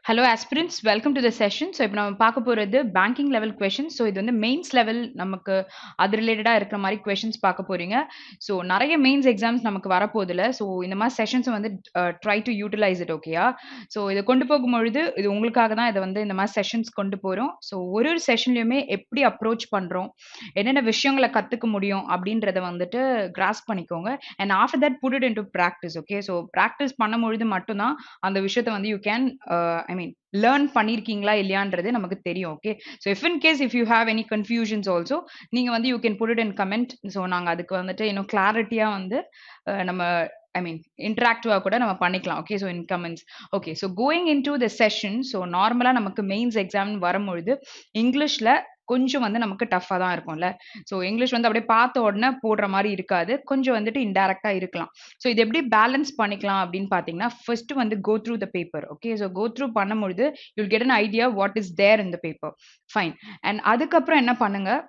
Hello aspirants, welcome to the session. So இப்போ நம்ம பார்க்க போறது banking level questions. So இது வந்து mains level நமக்கு அது ரிலேட்டடா இருக்கிற மாதிரி questions பார்க்க போறீங்க. So நிறைய mains exams நமக்கு வரப்போகுதுல. So இந்த மாதிரி sessions வந்து try to utilize it, ஓகேயா? So இதை கொண்டு போகும்பொழுது இது உங்களுக்காக தான் இதை வந்து இந்த மாதிரி sessions கொண்டு போறோம். So ஒரு செஷன்லயுமே எப்படி அப்ரோச் பண்றோம், என்னென்ன விஷயங்களை கத்துக்க முடியும் அப்படின்றத வந்துட்டு grasp பண்ணிக்கோங்க. And after that put it into practice, okay? So practice பண்ணும்பொழுது மட்டும்தான் அந்த விஷயத்தை வந்து you can லேர்ன் பண்ணியிருக்கீங்களா இல்லையான்றது நமக்கு தெரியும். Okay, so if in case if you have any confusions also நீங்க வந்து you can put it in comment. So நாங்கள் அதுக்கு வந்துட்டு இன்னும் கிளாரிட்டியா வந்து நம்ம இன்டராக்டிவா கூட நம்ம பண்ணிக்கலாம். Okay, so in comments. Okay, so going in to the session. So நார்மலா நமக்கு மெயின்ஸ் எக்ஸாம் வரும்பொழுது இங்கிலீஷ்ல கொஞ்சம் வந்து நமக்கு டஃபா தான் இருக்கும்ல. ஸோ இங்கிலீஷ் வந்து அப்படியே பார்த்த உடனே போடுற மாதிரி இருக்காது, கொஞ்சம் வந்துட்டு இன்டைரக்டா இருக்கலாம். ஸோ இது எப்படி பேலன்ஸ் பண்ணிக்கலாம் அப்படின்னு பார்த்தீங்கன்னா, ஃபர்ஸ்ட் வந்து go through the paper. Okay, so go through பண்ணும்பொழுது you'll get an idea what is there in the paper. Fine. And அதுக்கப்புறம் என்ன பண்ணுங்க,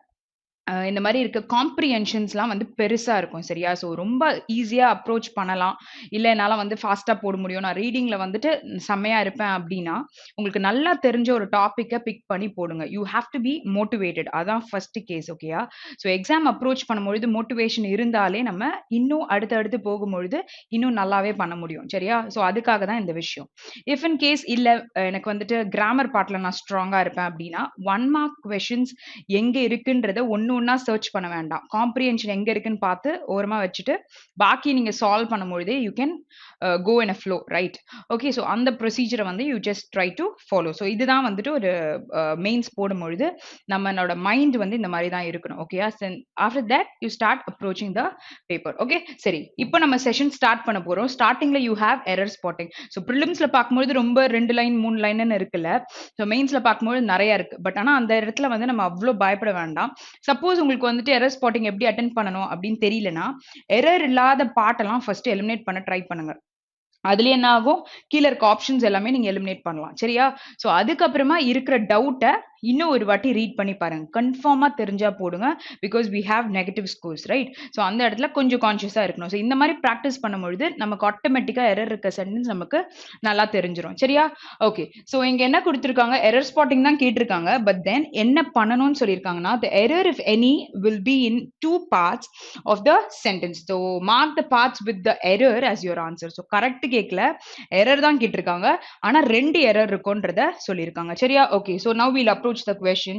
இந்த மாதிரி இருக்க காம்ப்ரிஹென்ஷன்ஸ்லாம் வந்து பெருசா இருக்கும், சரியா? ஸோ ரொம்ப ஈஸியா அப்ரோச் பண்ணலாம். இல்ல என்னால வந்து ஃபாஸ்ட்டா போட முடியும், நான் ரீடிங்ல வந்துட்டு செம்மையா இருப்பேன் அப்படின்னா, உங்களுக்கு நல்லா தெரிஞ்ச ஒரு டாபிக்க பிக் பண்ணி போடுங்க. You have to be motivated. அதான் ஃபர்ஸ்ட் கேஸ், ஓகேயா? ஸோ எக்ஸாம் அப்ரோச் பண்ணும்பொழுது மோட்டிவேஷன் இருந்தாலே நம்ம இன்னும் அடுத்தடுத்து போகும்பொழுது இன்னும் நல்லாவே பண்ண முடியும், சரியா? ஸோ அதுக்காக தான் இந்த விஷயம். இஃப் இன் கேஸ் இல்ல எனக்கு வந்துட்டு கிராமர் பார்ட்ல நான் ஸ்ட்ராங்கா இருப்பேன் அப்படின்னா, 1 மார்க் கொஸ்டின்ஸ் எங்க இருக்குன்றத ஒண்ணு ஒண்ணா சர்ச் பண்ண வேண்டாம். காம்ப்ரிஹென்ஷன் எங்க இருக்குன்னு பார்த்து ஓரமா வச்சுட்டு பாக்கி நீங்க சால்வ் பண்ணும்பொழுதே you can go in a flow, right? Okay, so அந்த ப்ரொசீஜரை வந்து you just try to follow. So இதுதான் வந்துட்டு ஒரு மெயின்ஸ் போடும்பொழுது நம்மளோட மைண்ட் வந்து இந்த மாதிரி தான் இருக்கணும், ஓகேயா? After that you start approaching the paper. Okay, சரி, இப்போ நம்ம செஷன் ஸ்டார்ட் பண்ண போறோம். ஸ்டார்டிங்ல you have error spotting. So ப்ரிலிம்ஸ்ல பார்க்கும்போது ரொம்ப 2 லைன் 3 லைன்னு இருக்குல்ல. ஸோ மெயின்ஸ்ல பார்க்கும்போது நிறைய இருக்கு. பட் ஆனா அந்த இடத்துல வந்து நம்ம அவ்வளோ பயப்பட வேண்டாம். சப்போஸ் உங்களுக்கு வந்துட்டு எரர் ஸ்பாட்டிங் எப்படி அட்டென்ட் பண்ணணும் அப்படின்னு தெரியலனா, எரர் இல்லாத பாட்டெல்லாம் ஃபர்ஸ்ட் எலிமினேட் பண்ண ட்ரை பண்ணுங்க. அதுல என்ன ஆகும், கீழ இருக்க ஆப்ஷன்ஸ் எல்லாமே நீங்க எலிமினேட் பண்ணலாம், சரியா? சோ அதுக்கப்புறமா இருக்கிற டவுட்ட இன்னும் ஒரு வாட்டி ரீட் பண்ணி பாருங்க. கன்ஃபார்மா தெரிஞ்சா போடுங்க. Because we have negative scores, right? So அந்த இடத்துல கொஞ்சம் கான்ஷியஸா இருக்கணும். சோ இந்த மாதிரி பிராக்டிஸ் பண்ணும்பொழுது நமக்கு ஆட்டோமேட்டிக்கா எரர் இருக்க சென்டென்ஸ் நமக்கு நல்லா தெரிஞ்சிரும், சரியா? ஓகே, சோ இங்க என்ன கொடுத்திருக்காங்க, எரர் ஸ்பாட்டிங் தான் கேட்டிருக்காங்க. பட் தென் என்ன பண்ணணும்னு சொல்லியிருக்காங்கன்னா, the error if any will be in 2 parts of the sentence. So mark the parts with the error as your answer. So correct கேக்கல, எரர் தான் கேட்டிருக்காங்க. ஆனா 2 எரர் இருக்கும்ன்றத சொல்லியிருக்காங்க, சரியா? Okay, so now we'll approach the question.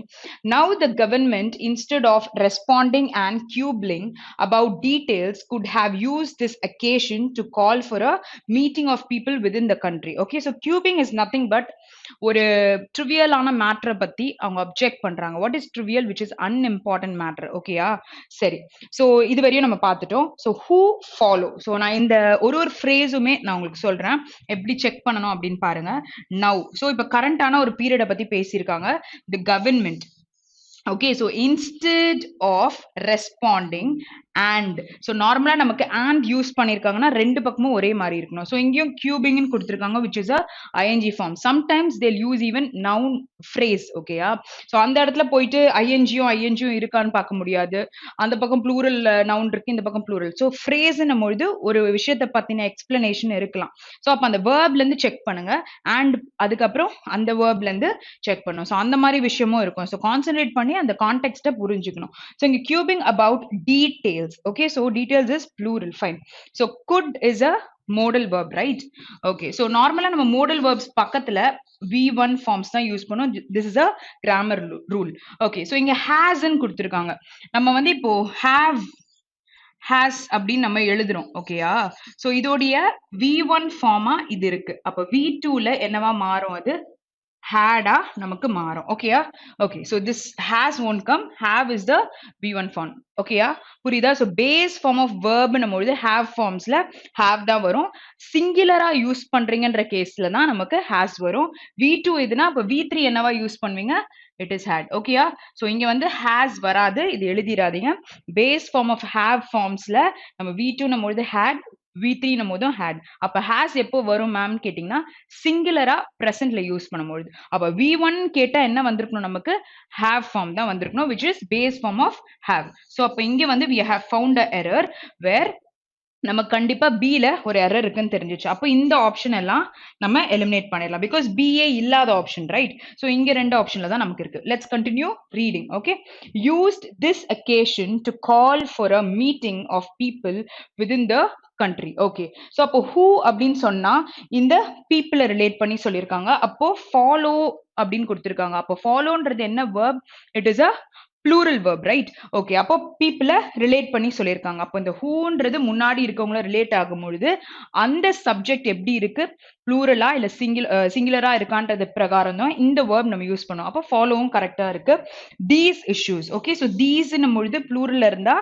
Now the government, instead of responding and quibbling about details, could have used this occasion to call for a meeting of people within the country. Okay, so quibbling is nothing but ஒரு ட்ரிவியலான மேட்டரை பத்தி அவங்க object பண்றாங்க. What is trivial? Which is unimportant matter, ஓகேயா? சரி, so இது வரையும் நம்ம பார்த்துட்டோம். So who follow. சோ நான் இந்த ஒரு ஃப்ரேஸுமே நான் உங்களுக்கு சொல்றேன், எப்படி செக் பண்ணணும் அப்படின்னு பாருங்க. நவ். சோ இப்ப கரண்டான ஒரு பீரியட பத்தி பேசியிருக்காங்க. The government. Okay, so instead of responding and. So நார்மலா நமக்கு அண்ட் யூஸ் பண்ணியிருக்காங்கன்னா ரெண்டு பக்கமும் ஒரே மாதிரி இருக்கணும். ஸோ இங்கேயும் கியூபிங்னு கொடுத்துருக்காங்க, which is a ING form. Sometimes they'll use even noun phrase, ஓகேயா? ஸோ அந்த இடத்துல போயிட்டு ஐஎன்ஜியும் இருக்கான்னு பார்க்க முடியாது. அந்த பக்கம் ப்ளூரல் நவுன் இருக்கு, இந்த பக்கம் ப்ளூரல். ஸோ ஃப்ரேஸ்ன்னும் பொழுது ஒரு விஷயத்தை பத்தின எக்ஸ்பிளனேஷன் இருக்கலாம். ஸோ அப்போ அந்த வேர்ப்ல இருந்து செக் பண்ணுங்க, அண்ட் அதுக்கப்புறம் அந்த வேர்ப்ல இருந்து செக் பண்ணும். ஸோ அந்த மாதிரி விஷயமும் இருக்கும். ஸோ கான்சென்ட்ரேட் பண்ணி அந்த கான்டெக்ஸ்ட புரிஞ்சுக்கணும். ஸோ இங்க cubing about details. Okay, so details is plural. Fine. So could is a modal verb, right? Okay, so normally நம்ம modal verbs பக்கத்துல V1 forms தான் யூஸ் பண்ணும். This is a grammar rule. Okay, so இங்க has ன்னு கொடுத்திருக்காங்க. நம்ம வந்து இப்போ have has அப்படின்னு நம்ம எழுதுறோம், ஓகேயா? சோ இதோடைய V1 ஃபார்மா இது இருக்கு. அப்ப V2ல என்னவா மாறும், அது had நமக்கு மாறும், ஓகேயா? Okay, so this has won't come, have is the V1 form, ஓகேயா? புரியுதா? so base form of verb நம்மளுது have formsல have தான் வரும். சிங்குலரா யூஸ் பண்றீங்கன்ற கேஸ்ல தான் நமக்கு has வரும். V2 இதுனா அப்ப V3 என்னவா யூஸ் பண்ணுவீங்க, it is had, ஓகேயா? so இங்க வந்து has வராது, இது எழுதிராதீங்க. base form of have formsல நம்ம V2 நம்மளுது had, V3 நம்மதும் had. அப்ப has எப்போ வரும் மேம் கேட்டிங்கன்னா, சிங்குலரா பிரசன்ட்ல யூஸ் பண்ணும்போது. அப்ப V1 கேட்டா என்ன வந்திருக்கணும், நமக்கு have form தான் வந்திருக்கணும், which is base form of have. So அப்ப இங்க வந்து we have found a error where நம்ம கண்டிப்பா பில ஒரு எரர் இருக்குன்னு தெரிஞ்சிச்சு. அப்போ இந்த ஆப்ஷன் எல்லாம் நம்ம எலிமினேட் பண்ணிடலாம். பிகாஸ் பிஏ இல்லாத ஆப்ஷன் ரைட். ஸோ இங்க 2 ஆப்ஷன்ல தான் நமக்கு இருக்கு. Let's continue reading. Okay, used this occasion to call for a meeting of people within the country. Okay, so அப்போ ஹூ அப்படின்னு சொன்னா இந்த பீப்புளை ரிலேட் பண்ணி சொல்லியிருக்காங்க. அப்போ ஃபாலோ அப்படின்னு கொடுத்துருக்காங்க. அப்போ ஃபாலோன்றது என்ன verb? It is a plural verb, right? Okay, அப்போ பீப்புளை ரிலேட் பண்ணி சொல்லியிருக்காங்க. அப்போ இந்த ஹூன்றது முன்னாடி இருக்கவங்கள ரிலேட் ஆகும்பொழுது அந்த சப்ஜெக்ட் எப்படி இருக்கு, ப்ளூரலா இல்ல சிங்குலரா இருக்கான்றது பிரகாரம் தான் இந்த verb நம்ம யூஸ் பண்ணோம். அப்போ ஃபாலோவும் கரெக்டா இருக்கு. These issues. ஓகே, ஸோ தீஸ்ன்னும் பொழுது ப்ளூரல்ல இருந்தா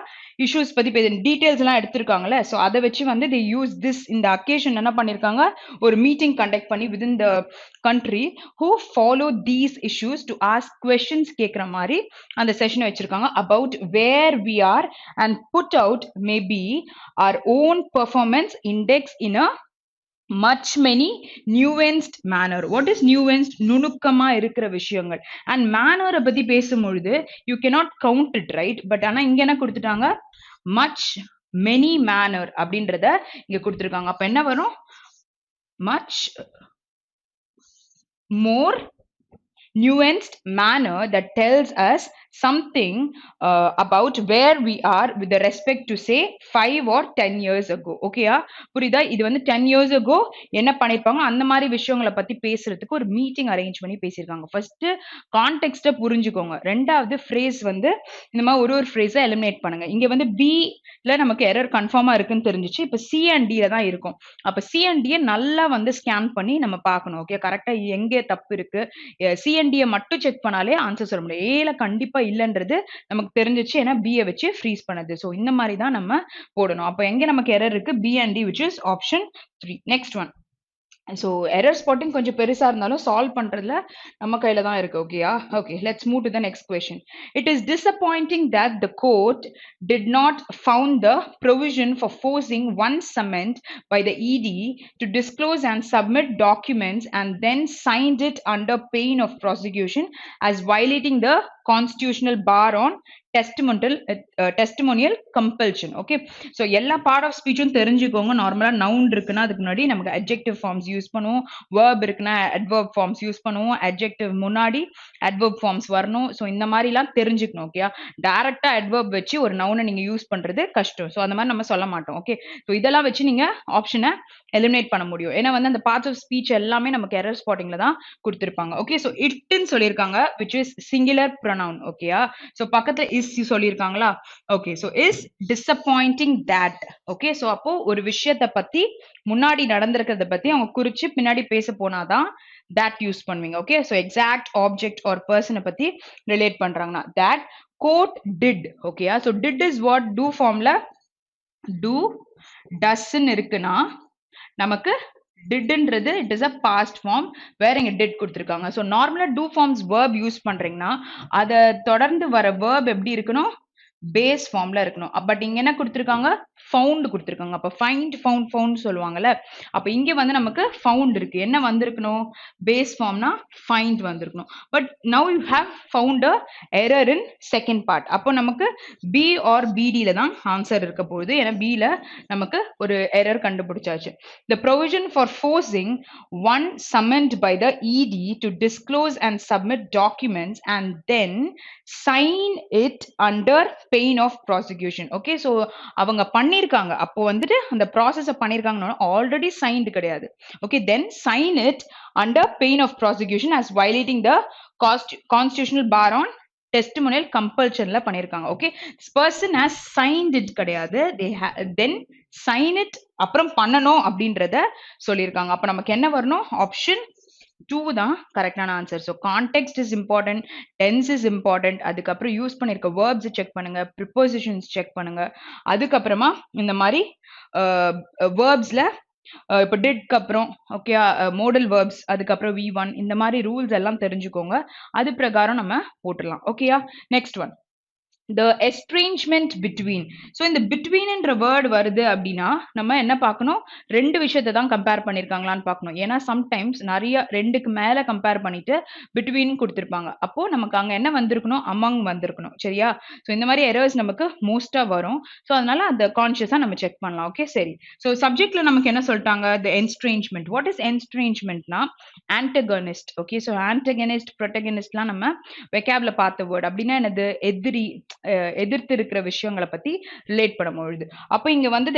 இஷ்யூஸ் பத்தி டீடைல்ஸ் எல்லாம் எடுத்திருக்காங்கல்ல, ஸோ அதை வச்சு வந்து they use this இந்த அக்கேஷன் என்ன பண்ணிருக்காங்க, ஒரு மீட்டிங் கண்டக்ட் பண்ணி within the country who follow these issues to ask questions கேட்குற மாதிரி அந்த செஷன் வச்சிருக்காங்க about where we are and put out maybe our own performance index in a much many nuanced manner. What is nuanced? நுணுக்கமா இருக்கிற விஷயங்கள். and manner பத்தி பேசும்பொழுது you cannot count it, right? but ஆனா இங்க என்ன கொடுத்துட்டாங்க, much many manner அப்படின்றத இங்க கொடுத்துருக்காங்க. அப்ப என்ன வரும், much more nuanced manner that tells us something about where we are with the respect to say 5 or 10 years ago. ஓகேயா, புரியுதா? இது வந்து 10 years ago என்ன பண்ணிருப்பாங்க அந்த மாதிரி விஷயங்களை பத்தி பேசுறதுக்கு ஒரு மீட்டிங் அரேஞ்ச் பண்ணி பேசியிருக்காங்க. ஃபர்ஸ்ட் கான்டெக்ஸ்ட புரிஞ்சுக்கோங்க. ரெண்டாவது ஃப்ரேஸ் வந்து இந்த மாதிரி ஒரு ஃப்ரேஸை எலிமினேட் பண்ணுங்க. இங்க வந்து பில நமக்கு எரர் கன்ஃபார்மா இருக்குன்னு தெரிஞ்சிச்சு. இப்ப சி அண்ட் டில தான் இருக்கும். அப்ப சி அண்ட் டியை நல்லா வந்து ஸ்கேன் பண்ணி நம்ம பார்க்கணும். ஓகே, கரெக்டா எங்கே தப்பு இருக்கு, சிஎன்டியை மட்டும் செக் பண்ணாலே ஆன்சர் சொல்ல முடியும். ஏல கண்டிப்பா இல்லைன்றது நமக்கு தெரிஞ்சிச்சு, ஏன்னா பியை வச்சு ஃப்ரீஸ் பண்ணது. ஸோ இந்த மாதிரி தான் நம்ம போடணும். அப்போ எங்க நமக்கு எரர் இருக்கு, B and D, which is option 3. Next one. So error spotting கொஞ்சம் பெருசா இருந்தாலும் சால்வ் பண்றதுல நம்ம கையில தான் இருக்கு. ஓகேயா, okay, let's move to the next question. It is disappointing that the court did not found the provision for forcing one summand by the ED to disclose and submit documents and then signed it under pain of prosecution as violating the constitutional bar on testimonial compulsion. Okay, so எல்லா part of ஸ்பீச்சும் தெரிஞ்சுக்கோங்க. நார்மலா noun இருக்குன்னா அதுக்கு முன்னாடி நமக்கு adjective forms use பண்ணுவோம், verb இருக்குன்னா adverb forms use பண்ணுவோம், adjective முன்னாடி adverb forms வரணும். ஸோ இந்த மாதிரிலாம் தெரிஞ்சுக்கணும். ஓகே, டைரக்டா adverb வச்சு ஒரு நவுனை நீங்க யூஸ் பண்றது கஷ்டம். ஸோ அந்த மாதிரி நம்ம சொல்ல மாட்டோம். ஓகே, ஸோ இதெல்லாம் வச்சு நீங்க ஆப்ஷனை எலிமினேட் பண்ண முடியும். ஏன்னா வந்து அந்த பார்ட்ஸ் ஆஃப் ஸ்பீச் எல்லாமே நமக்கு எரர் ஸ்பாட்டிங்ல தான் கொடுத்திருப்பாங்க. ஓகே, ஸோ இட்ன்னு சொல்லியிருக்காங்க which is singular pronoun. ஓகேயா, ஸோ பக்கத்துல இஸ் சொல்லியிருக்காங்களா. Okay, so is disappointing that. Okay, so அப்போ ஒரு விஷயத்தை பத்தி முன்னாடி நடந்திருக்கிறத பத்தி அவங்க குறிச்சு பின்னாடி பேச போனாதான் that யூஸ் பண்ணுவீங்க. Okay, so exact object or பர்சனை பத்தி ரிலேட் பண்றாங்கன்னா that court did. ஓகேயா, so did is what do ஃபார்ம்ல do doesன்னு இருக்குன்னா நமக்கு didன்றது it is a past form, வேற இங்க did கொடுத்திருக்காங்க. ஸோ நார்மலா do ஃபார்ம்ஸ் verb யூஸ் பண்றீங்கன்னா அதை தொடர்ந்து வர verb எப்படி இருக்கணும், பேஸ் ஃபார்ம்ல இருக்கணும். பட் இங்க என்ன கொடுத்திருக்காங்க, ஃபவுண்ட் கொடுத்திருக்காங்க. அப்ப ஃபைண்ட் ஃபவுண்ட் ஃபவுண்ட் சொல்லுவாங்கல்ல, அப்ப இங்க வந்து நமக்கு ஃபவுண்ட் இருக்கு. என்ன வந்திருக்கணும், பேஸ் ஃபார்ம்னா ஃபைண்ட் வந்திருக்கணும். But now you have found a error in second part. அப்போ நமக்கு பி ஆர் பிடில தான் ஆன்சர் இருக்க போகுது. ஏன்னா பில நமக்கு ஒரு எரர் கண்டுபிடிச்சாச்சு. The provision for forcing one summoned by the ED to disclose and submit documents and then sign it under pain of prosecution. Okay, so அவங்க பண்ணிருக்காங்க, அப்போ வந்துட்டு அந்த ப்ராசஸ பண்ணிருக்காங்கன்னா ஆல்ரெடி சைன்டு கிடையாது. Okay, then sign it under pain of prosecution as violating the constitutional bar on testimonial compulsionல பண்ணிருக்காங்க. Okay, this person has signed it கிடையாது, they then sign it அப்புறம் பண்ணணும் அப்படின்றத சொல்லியிருக்காங்க. அப்ப நமக்கு என்ன வரணும், ஆப்ஷன் 2 தான் கரெக்டான answer. So context is important, tense is important, அதுக்கப்புறம் யூஸ் பண்ணிருக்க வேர்ப்ஸ் செக் பண்ணுங்க, ப்ரிப்போசிஷன்ஸ் செக் பண்ணுங்க, அதுக்கப்புறமா இந்த மாதிரி வேர்ப்ஸ்ல இப்போ டிட்க்கு அப்புறம் ஓகே மோடல் வேர்ப்ஸ், அதுக்கப்புறம் V1 இந்த மாதிரி ரூல்ஸ் எல்லாம் தெரிஞ்சுக்கோங்க. அது பிரகாரம் நம்ம போட்டுடலாம். ஓகேயா, next one. the estrangement between. So இந்த between என்ற word வருது அப்படின்னா நம்ம என்ன பார்க்கணும், ரெண்டு விஷயத்தை தான் கம்பேர் பண்ணியிருக்காங்களான்னு பார்க்கணும். ஏன்னா சம்டைம்ஸ் நிறைய ரெண்டுக்கு மேல கம்பேர் பண்ணிட்டு between கொடுத்திருப்பாங்க. அப்போ நமக்கு அங்க என்ன வந்திருக்கணும், among வந்திருக்கணும். சரியா? ஸோ இந்த மாதிரி எரர்ஸ் நமக்கு மோஸ்டா வரும். ஸோ அதனால அந்த கான்ஷியஸா நம்ம செக் பண்ணலாம். ஓகே சரி. ஸோ சப்ஜெக்ட்ல நமக்கு என்ன சொல்லிட்டாங்க, the estrangement. What is estrangementனா antagonist. Okay so antagonist, protagonistலாம் நம்ம வெக்காப்ல பார்த்த வேர்ட். அப்படின்னா என்னது, எதிரி, எதிர்த்து இருக்கிற விஷயங்களை பத்தி ரிலேட் பண்ணும்பொழுது. அப்போ இங்க வந்து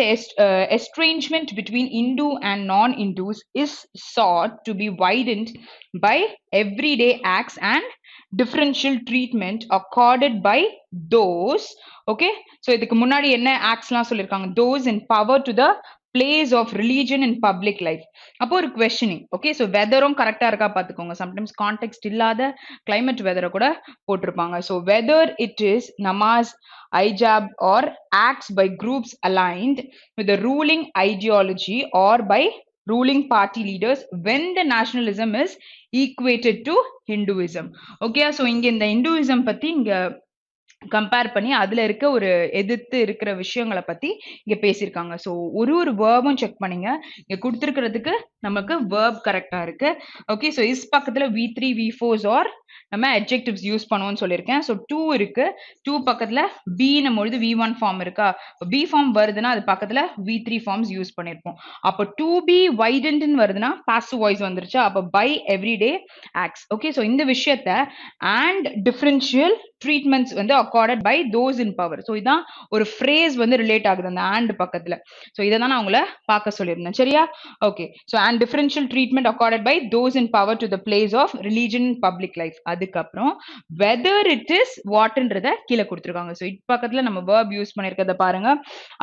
estrangement between Hindu and non-Hindus is sought to be widened by everyday acts and differential treatment accorded by those. Okay, so இதுக்கு முன்னாடி என்ன ஆக்ட்ஸ்லாம் சொல்லிருக்காங்க, those in power to the place of religion in public life. அப்போ ஒரு questioning. Okay so வெதரும் கரெக்டா இருக்கா பார்த்துக்கோங்க. Sometimes contact இல்லாத கிளைமேட் வெதரை கூட போட்டிருப்பாங்க. So whether it is namaz, hijab or acts by groups aligned with the ruling ideology or by ruling party leaders when the nationalism is equated to Hinduism. Okay, so இங்க இந்த Hinduism பத்தி இங்க compare பண்ணி அதுல இருக்க ஒரு எதிர்த்து இருக்கிற விஷயங்களை பத்தி இங்க பேசியிருக்காங்க. ஸோ ஒரு வேர்பும் செக் பண்ணீங்க. இங்க கொடுத்துருக்கிறதுக்கு நமக்கு வேர்ப் கரெக்டா இருக்கு. ஓகே ஸோ இஸ் பக்கத்துல V3 V4s ஆர் நம்ம adjectives யூஸ் பண்ணுவோம்னு சொல்லியிருக்கேன். ஸோ 2 இருக்கு. 2 பக்கத்துல B-னும் பொழுது V1 ஃபார்ம் இருக்கா, B ஃபார்ம் வருதுன்னா அது பக்கத்துல V3 ஃபார்ம்ஸ் யூஸ் பண்ணிருப்போம். அப்போ to be widened வருதுன்னா passive voice வந்துருச்சு. அப்போ by everyday acts. Okay so இந்த விஷயத்த and differential treatments வந்து accorded by those in power. So இதான் ஒரு phrase வந்து ரிலேட் ஆகுது அந்த and பக்கத்துல. ஸோ இதை தான் நான் உங்களை பார்க்க சொல்லியிருந்தேன். சரியா? Okay so and differential treatment accorded by those in power to the place of religion in public life. அதுக்கப்புறம் whether it is whatன்றத கீழே கொடுத்துருக்காங்க. ஸோ இது பக்கத்துல நம்ம verb யூஸ் பண்ணியிருக்கிறத பாருங்க.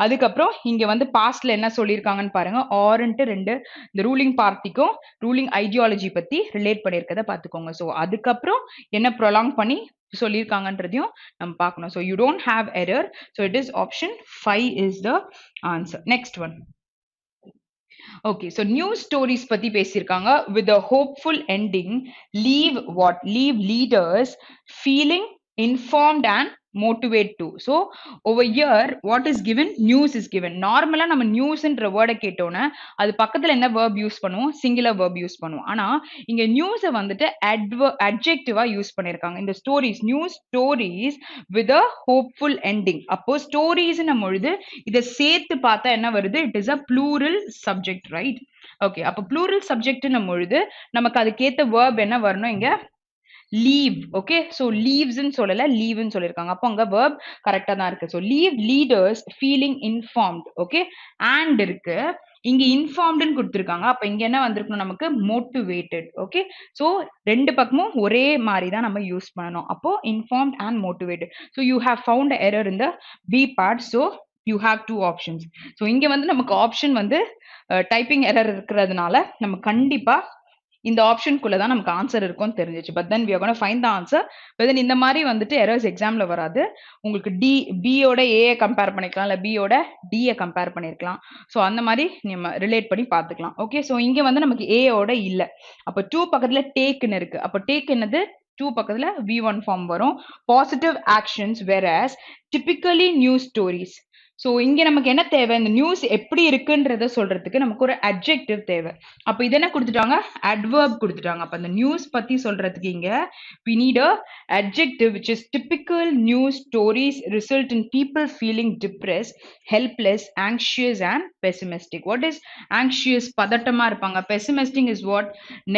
அதுக்கப்புறம் இங்க வந்து பாஸ்ட்ல என்ன சொல்லியிருக்காங்கன்னு பாருங்க. ஆர்ன்ட்டு ரெண்டு இந்த ரூலிங் பார்ட்டிக்கும் ரூலிங் ஐடியாலஜி பத்தி ரிலேட் பண்ணியிருக்கிறத பார்த்துக்கோங்க. ஸோ அதுக்கப்புறம் என்ன ப்ரொலாங் பண்ணி சொல்லியிருக்காங்கன்றதையும் நம்ம பார்க்கணும். So you don't have error. So it is option 5 is the answer. Next one. Okay so news stories பத்தி பேசியிருக்காங்க. With a hopeful ending, leave what, leave leaders feeling informed and motivate to. So over here what is given, news is given. நார்மலா நம்ம நியூஸ்ன்ற வேர்டை கேட்டோன்னே அது பக்கத்துல என்ன verb use பண்ணுவோம், சிங்குலர் verb யூஸ் பண்ணுவோம். ஆனா இங்க நியூஸை வந்துட்டு adjectiveஆ யூஸ் பண்ணிருக்காங்க. இந்த stories, news stories with a hopeful ending. அப்போ ஸ்டோரிஸ்ன பொழுது இதை சேர்த்து பார்த்தா என்ன வருது, it is a plural subject, right? Okay அப்போ ப்ளூரல் சப்ஜெக்ட்னும் பொழுது நமக்கு அதுக்கேத்த verb என்ன வரணும், இங்க லீவ். ஓகே ஸோ லீவ்ஸ்ன்னு சொல்லல, லீவ்னு சொல்லியிருக்காங்க. அப்போ அங்க verb கரெக்டா தான் இருக்கு. So leave leaders feeling informed. Okay and இருக்கு, இங்க இன்ஃபார்ம்டுன்னு கொடுத்துருக்காங்க. அப்ப இங்க என்ன வந்திருக்கணும் நமக்கு, மோட்டிவேட்டட். ஓகே ஸோ ரெண்டு பக்கமும் ஒரே மாதிரி தான் நம்ம யூஸ் பண்ணணும். அப்போ informed and motivated. So you have found error in the B part. So you have 2 options. So இங்க வந்து நமக்கு ஆப்ஷன் வந்து டைப்பிங் எரர் இருக்கிறதுனால நம்ம கண்டிப்பா இந்த ஆப்ஷனுக்குள்ள தான் நமக்கு ஆன்சர் இருக்கும்னு தெரிஞ்சிச்சு. But then we are going to find the answer. but then இந்த மாதிரி வந்துட்டு எரர்ஸ் எக்ஸாம்ல வராது. உங்களுக்கு பியோட ஏ கம்பேர் பண்ணிக்கலாம், இல்ல பியோட டியை கம்பேர் பண்ணிருக்கலாம். ஸோ அந்த மாதிரி நம்ம ரிலேட் பண்ணி பார்த்துக்கலாம். ஓகே ஸோ இங்க வந்து நமக்கு ஏயோட இல்ல. அப்போ 2 பக்கத்துல டேக்னு இருக்கு. அப்போ டேக் என்னது, 2 பக்கத்துல V1 ஃபார்ம் வரும். Positive actions whereas typically news stories. So இங்க நமக்கு என்ன தேவை, இந்த நியூஸ் எப்படி இருக்குன்றத சொல்றதுக்கு நமக்கு ஒரு அட்ஜெக்டிவ் தேவை. அப்ப இது என்ன கொடுத்துட்டாங்க, adverb கொடுத்துட்டாங்க. அப்ப அந்த நியூஸ் பத்தி சொல்றதுக்கு இங்க we need a adjective which is typical news stories result in people feeling depressed, helpless, anxious and pessimistic. What is anxious? பதட்டமா இருப்பாங்க. pessimistic is what,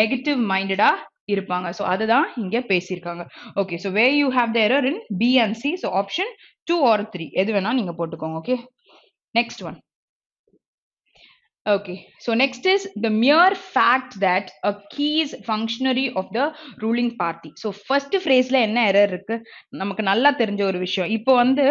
negative minded இருப்பாங்க. ஸோ அதுதான் இங்க பேசியிருக்காங்க. Okay so where you have the error in B and C. So option 2 or 3 எது வேணா நீங்க போட்டுக்கோங்க. Okay next one. Okay, so next is the mere fact that a key is functionary of the ruling party. So first phrase-ல என்ன error இருக்கு, நமக்கு நல்லா தெரிஞ்ச ஒரு விஷயம். இப்போ வந்து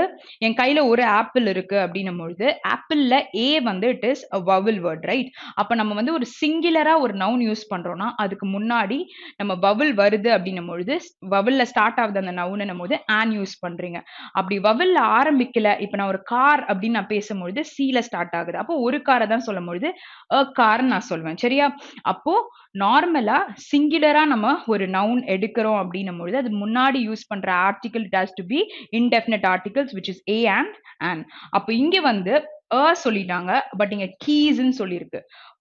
என் கையில ஒரு ஆப்பிள் இருக்கு அப்படின்னும் பொழுது ஆப்பிள்ல A வந்து it is a vowel word, right? அப்ப நம்ம வந்து ஒரு சிங்குலரா ஒரு நவுன் யூஸ் பண்றோம்னா அதுக்கு முன்னாடி நம்ம vowel வருது அப்படின்னும் பொழுது vowelல ஸ்டார்ட் ஆகுது அந்த நவுன்னும் போது an யூஸ் பண்றீங்க. அப்படி vowelல ஆரம்பிக்கல, இப்ப நான் ஒரு கார் அப்படின்னு நான் பேசும்பொழுது C ல ஸ்டார்ட் ஆகுது. அப்போ ஒரு காரை தான் சொல்லும் பொழுது பொழுது a கார்னு நான் சொல்வேன். சரியா? அப்போ நார்மலா சிங்குலரா நம்ம ஒரு நவுன் எடுக்கிறோம் அப்படின்னும் பொழுது அது முன்னாடி யூஸ் பண்ற article it has to be indefinite articles which is a and an. அப்போ இங்க வந்து சொல்லிட்டாங்க பட் இங்க கீஸ்ன்னு சொல்லியிருக்கு.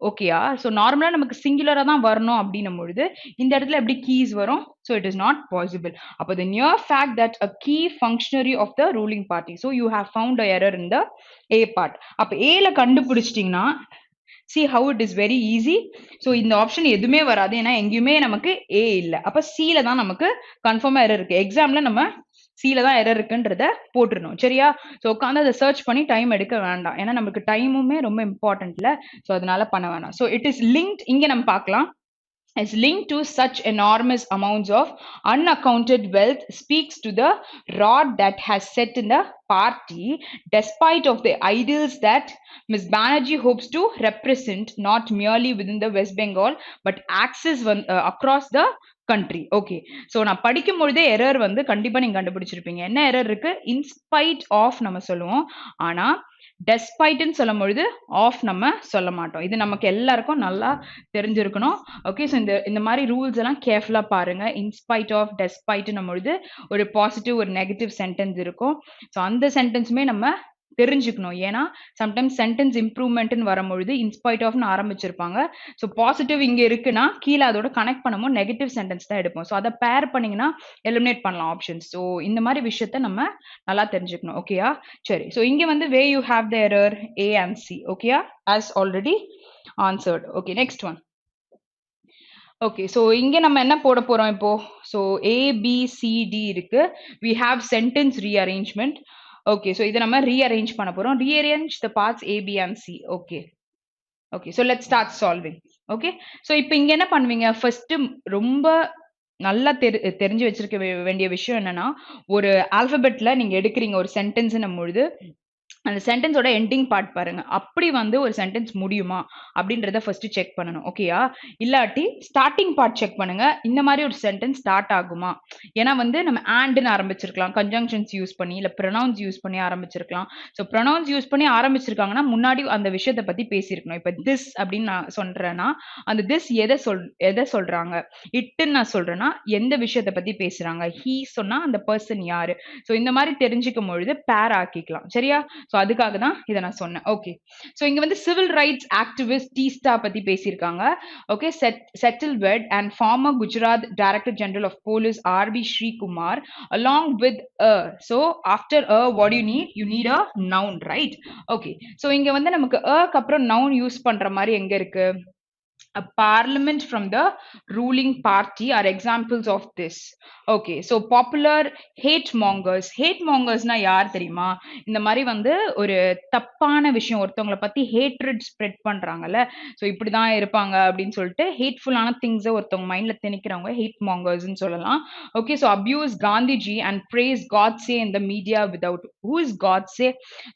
ஓகேயா? ஸோ நார்மலா நமக்கு சிங்குலரா தான் வரணும் அப்படின்னும் பொழுது இந்த இடத்துல எப்படி கீஸ் வரும்? So it is not possible. அப்போ the near fact that a key functionary of the ruling party. So you have found a error in the A part. அப்போ Aல கண்டுபிடிச்சிட்டிங்கன்னா see how it is very easy. So இந்த option எதுவுமே வராது ஏன்னா எங்கேயுமே நமக்கு A இல்ல. அப்ப Cல தான் நமக்கு கன்ஃபார்மா எரர் இருக்கு. எக்ஸாம்ல நம்ம Cல தான் எரர் இருக்குன்றத போட்டுறணும். சரியா? ஸோ உட்காந்து அதை சர்ச் பண்ணி டைம் எடுக்க வேண்டாம். ஏன்னா நமக்கு டைமுமே ரொம்ப இம்பார்ட்டன்ட்ல. ஸோ அதனால பண்ண வேணாம். ஸோ இட் இஸ் லிங்க்ட் இங்க நம்ம பார்க்கலாம். is linked to such enormous amounts of unaccounted wealth speaks to the rod that has set in the party despite of the ideals that Ms. Banerjee hopes to represent not merely within the West Bengal but access across the country. Okay. So நான் படிக்கும் பொழுதே error வந்து கண்டிப்பா நீங்க கண்டுபிடிச்சிருப்பீங்க. என்ன error இருக்கு? In spite of நம்ம சொல்லுவோம். ஆனா டெஸ்பைட்னு சொல்லும் பொழுது ஆஃப் நம்ம சொல்ல மாட்டோம். இது நமக்கு எல்லாருக்கும் நல்லா தெரிஞ்சிருக்கணும். ஓகே, ஸோ இந்த மாதிரி ரூல்ஸ் எல்லாம் கேர்ஃபுல்லா பாருங்க. இன்ஸ்பைட் ஆஃப் டெஸ்பைட்னும் பொழுது ஒரு பாசிட்டிவ் ஒரு நெகட்டிவ் சென்டென்ஸ் இருக்கும். ஸோ அந்த சென்டென்ஸுமே நம்ம தெரிஞ்சுக்கணும். ஏன்னா சம்டைம்ஸ் சென்டென்ஸ் இம்ப்ரூவ்மெண்ட்னு வரும்பொழுது இன்ஸ்பைட் ஆஃப்னு ஆரம்பிச்சிருப்பாங்க. ஸோ பாசிட்டிவ் இங்க இருக்குன்னா கீழே அதோட கனெக்ட் பண்ணும்போது நெகட்டிவ் சென்டென்ஸ் தான் எடுப்போம். ஸோ அதை பேர் பண்ணீங்கன்னா எலிமினேட் பண்ணலாம் ஆப்ஷன்ஸ். ஸோ இந்த மாதிரி விஷயத்த நம்ம நல்லா தெரிஞ்சுக்கணும். ஓகேயா? சரி. ஸோ இங்க வந்து way you have the error A and C. ஓகேயா? as already answered. Okay, next one. Okay, so இங்க நம்ம என்ன போட போறோம் இப்போ? ஸோ ABCD இருக்கு. we have sentence rearrangement. Okay, so இதை நம்ம rearrange பண்ண போறோம். rearrange the parts A, B and C. Okay. Okay, so let's start solving. Okay, so இப்போ இங்க என்ன பண்ணுவீங்க? ஃபர்ஸ்ட் ரொம்ப நல்லா தெரிஞ்சு வச்சிருக்க வேண்டிய விஷயம் என்னன்னா, ஒரு ஆல்பபெட்ல நீங்க எடுக்கிறீங்க ஒரு சென்டென்ஸ்னும் பொழுது அந்த சென்டென்ஸோட எண்டிங் பார்ட் பாருங்க. அப்படி வந்து ஒரு சென்டென்ஸ் முடியுமா அப்படின்றத ஃபர்ஸ்ட் செக் பண்ணணும். ஓகேயா? இல்லாட்டி ஸ்டார்டிங் பார்ட் செக் பண்ணுங்க. இந்த மாதிரி ஒரு சென்டென்ஸ் ஸ்டார்ட் ஆகுமா? ஏன்னா வந்து நம்ம ஆண்ட்னு ஆரம்பிச்சிருக்கலாம், கன்ஜங்ஷன்ஸ் யூஸ் பண்ணி, இல்ல ப்ரொனவுன்ஸ் யூஸ் பண்ணி ஆரம்பிச்சிருக்கலாம். ஸோ ப்ரொனவுன்ஸ் யூஸ் பண்ணி ஆரம்பிச்சிருக்காங்கன்னா முன்னாடி அந்த விஷயத்தை பத்தி பேசியிருக்கணும். இப்போ திஸ் அப்படின்னு நான் சொல்றேன்னா அந்த திஸ் எதை சொல்றாங்க? இட்டுன்னு நான் சொல்றேன்னா எந்த விஷயத்தை பத்தி பேசுறாங்க? ஹீ சொன்னா அந்த பர்சன் யாரு? ஸோ இந்த மாதிரி தெரிஞ்சுக்கும் பொழுது பேர் ஆக்கிக்கலாம். சரியா? ஸோ அதுக்காக தான் இதை நான் சொன்னேன். ஓகே, ஸோ இங்க வந்து சிவில் ரைட்ஸ் ஆக்டிவிஸ்ட் டீஸ்டா பத்தி பேசியிருக்காங்க. Okay, Setalvad and former Gujarat director general of police RB Srikumar along with so after what do you need? You need a noun, right? Okay, so இங்க வந்து நமக்கு அப்புறம் noun யூஸ் பண்ற மாதிரி எங்க இருக்கு? A parliament from the ruling party are examples of this. Okay, so popular hate mongers. Hate mongers na yaar theriyuma? இந்த மாதிரி வந்து ஒரு தப்பான விஷயம் ஒருத்தவங்கள பத்தி ஹேட்ரட் ஸ்ப்ரெட் பண்றாங்கல்ல, ஸோ இப்படிதான் இருப்பாங்க அப்படின்னு சொல்லிட்டு ஹேட்ஃபுல்லான திங்ஸ் ஒருத்தவங்க மைண்ட்ல திணிக்கிறவங்க ஹேட் மாங்கர்ஸ்ன்னு சொல்லலாம். Okay, so abuse Gandhiji and praise Godse in the media without who is Godse.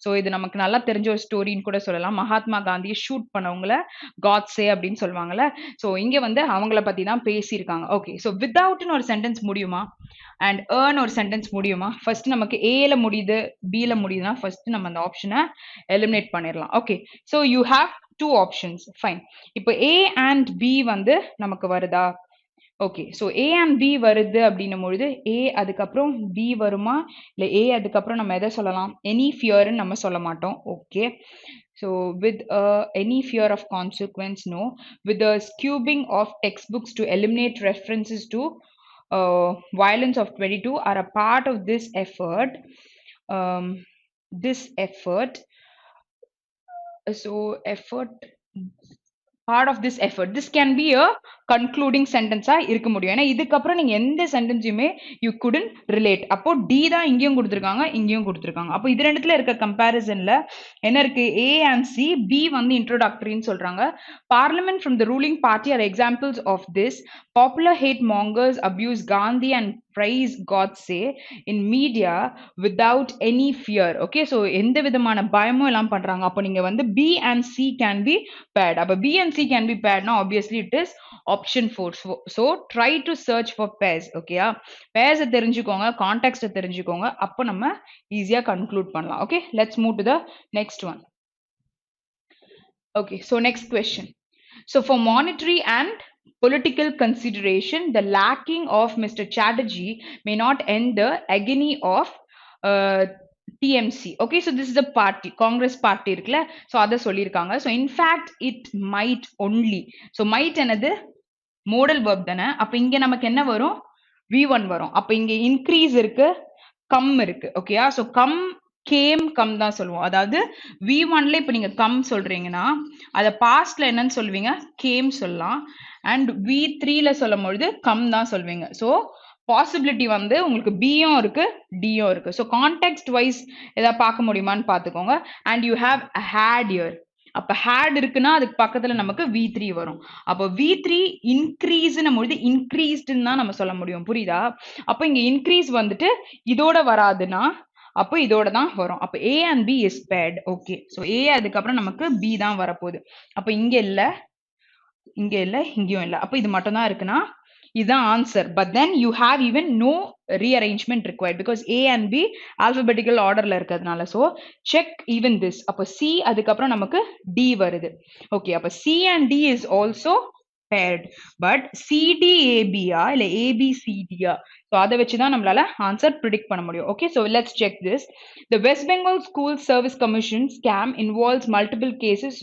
So இது நமக்கு நல்லா தெரிஞ்ச ஒரு ஸ்டோரின்னு கூட சொல்லலாம். மகாத்மா காந்தியை ஷூட் பண்ணவங்கள காட்ஸே அப்படின்னு சொல்லுவாங்கல்ல. ஸோ இங்க வந்து அவங்கள பத்தி தான் பேசியிருக்காங்க. ஓகே, ஸோ வித்வுட்னு ஒரு சென்டென்ஸ் முடியுமா அண்ட் ஒரு சென்டென்ஸ் முடியுமா? ஃபர்ஸ்ட் நமக்கு ஏல முடியுது பில முடியுதுன்னா ஃபர்ஸ்ட் நம்ம அந்த ஆப்ஷனை எலிமினேட் பண்ணிடலாம். Okay, so you have two options. Fine. இப்போ A and B வந்து நமக்கு வருதா? Okay, so A and B வருது அப்படின்னும் பொழுது A அதுக்கப்புறம் B வருமா, இல்லை A அதுக்கப்புறம் நம்ம எதை சொல்லலாம்? எனி ஃபியர்ன்னு நம்ம சொல்ல மாட்டோம். Okay, so with any fear of consequence, no. With the skewing of textbooks to eliminate references to violence of 22 are a part of this effort. Part of this effort. This can be a concluding sentence இருக்க முடியும். ஏன்னா இதுக்கப்புறம் நீங்க எந்த சென்டென்ஸுமே you couldn't relate. அப்போ D தான் இங்கேயும் கொடுத்துருக்காங்க, இங்கேயும் கொடுத்துருக்காங்க. அப்போ இது ரெண்டுத்துல இருக்க கம்பேரிசன்ல என்ன இருக்கு? A and C. B வந்து introductoryன்னு சொல்றாங்க. Parliament from the ruling party are examples of this. Popular hate mongers abuse Gandhi and praise Godse in media without any fear. Okay, so எந்த விதமான பயமும் எல்லாம் பண்றாங்க. அப்போ நீங்க வந்து B and C can be paired. அப்போ B and C can be paired now obviously it is option 4. So try to search for pairs. Okay, pairs தெரிஞ்சுக்கோங்க, context தெரிஞ்சுக்கோங்க, அப்போ நம்ம ஈஸியா கன்க்ளூட் பண்ணலாம். Okay, let's move to the next one. Okay, so next question. So for monetary and political consideration, the lacking of Mr. Chatterjee may not end the agony of TMC. Okay, so this is a party, Congress party இருக்குல்ல, so அதை சொல்லியிருக்காங்க. So in fact, it might only. So might என்னது modal verb தானே, அப்ப இங்க நமக்கு என்ன வரும், V1 வரும். அப்ப இங்க increase இருக்கு, கம் இருக்கு. ஓகேயா, so கம் கேம் கம் தான் சொல்லுவோம். அதாவது V1ல இப்ப நீங்க கம் சொல்றீங்கன்னா அத பாஸ்ட்ல என்னன்னு சொல்லுவீங்க, கேம் சொல்லலாம். அண்ட் V3ல சொல்லும் பொழுது கம் தான் சொல்வீங்க. ஸோ பாசிபிலிட்டி வந்து உங்களுக்கு பியும் இருக்கு டியும் இருக்கு. ஸோ கான்டெக்ட் வைஸ் ஏதாவது பார்க்க முடியுமான்னு பார்த்துக்கோங்க. And you have had year. அப்ப ஹேட் இருக்குன்னா அதுக்கு பக்கத்துல நமக்கு V3 வரும். அப்போ V3 இன்க்ரீஸ்னும் பொழுது இன்க்ரீஸ்டுன்னு தான் நம்ம சொல்ல முடியும். புரியுதா? அப்ப இங்க இன்க்ரீஸ் வந்துட்டு இதோட வராதுன்னா அப்போ இதோட தான் வரும். அப்ப A and B is paired. Okay, so A அதுக்கப்புறம் நமக்கு B தான் வரப்போகுது. அப்ப இங்க இல்ல, இங்க இல்ல, இங்கேயும் இல்ல. அப்ப இது மட்டும் தான் இருக்குன்னா இதுதான் answer. But then you have even no rearrangement required because A and B alphabetical ஆர்டர்ல இருக்கிறதுனால. So check even this. அப்போ C அதுக்கப்புறம் நமக்கு D வருது. ஓகே, அப்ப C and D is also paired. But CDAB இல்ல ABCD so அதை வச்சு தான் நம்மளால ஆன்சர் ப்ரிடிக்ட் பண்ண முடியும். Okay, so let's check this. The West Bengal School Service Commission scam involves multiple cases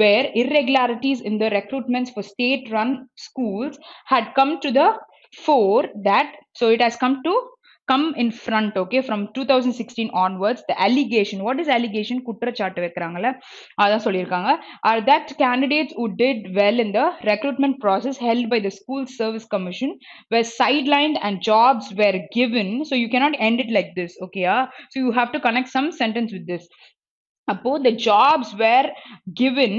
where irregularities in the recruitments for state run schools had come to the fore. That so it has come in front. Okay, from 2016 onwards the allegation, what is allegation, குற்றச்சாட்டு வைக்கறாங்கல அதான் சொல்லிருக்காங்க, are that candidates who did well in the recruitment process held by the school service commission were sidelined and jobs were given. So you cannot end it like this. Okay, so you have to connect some sentence with this. அப்போ the jobs were given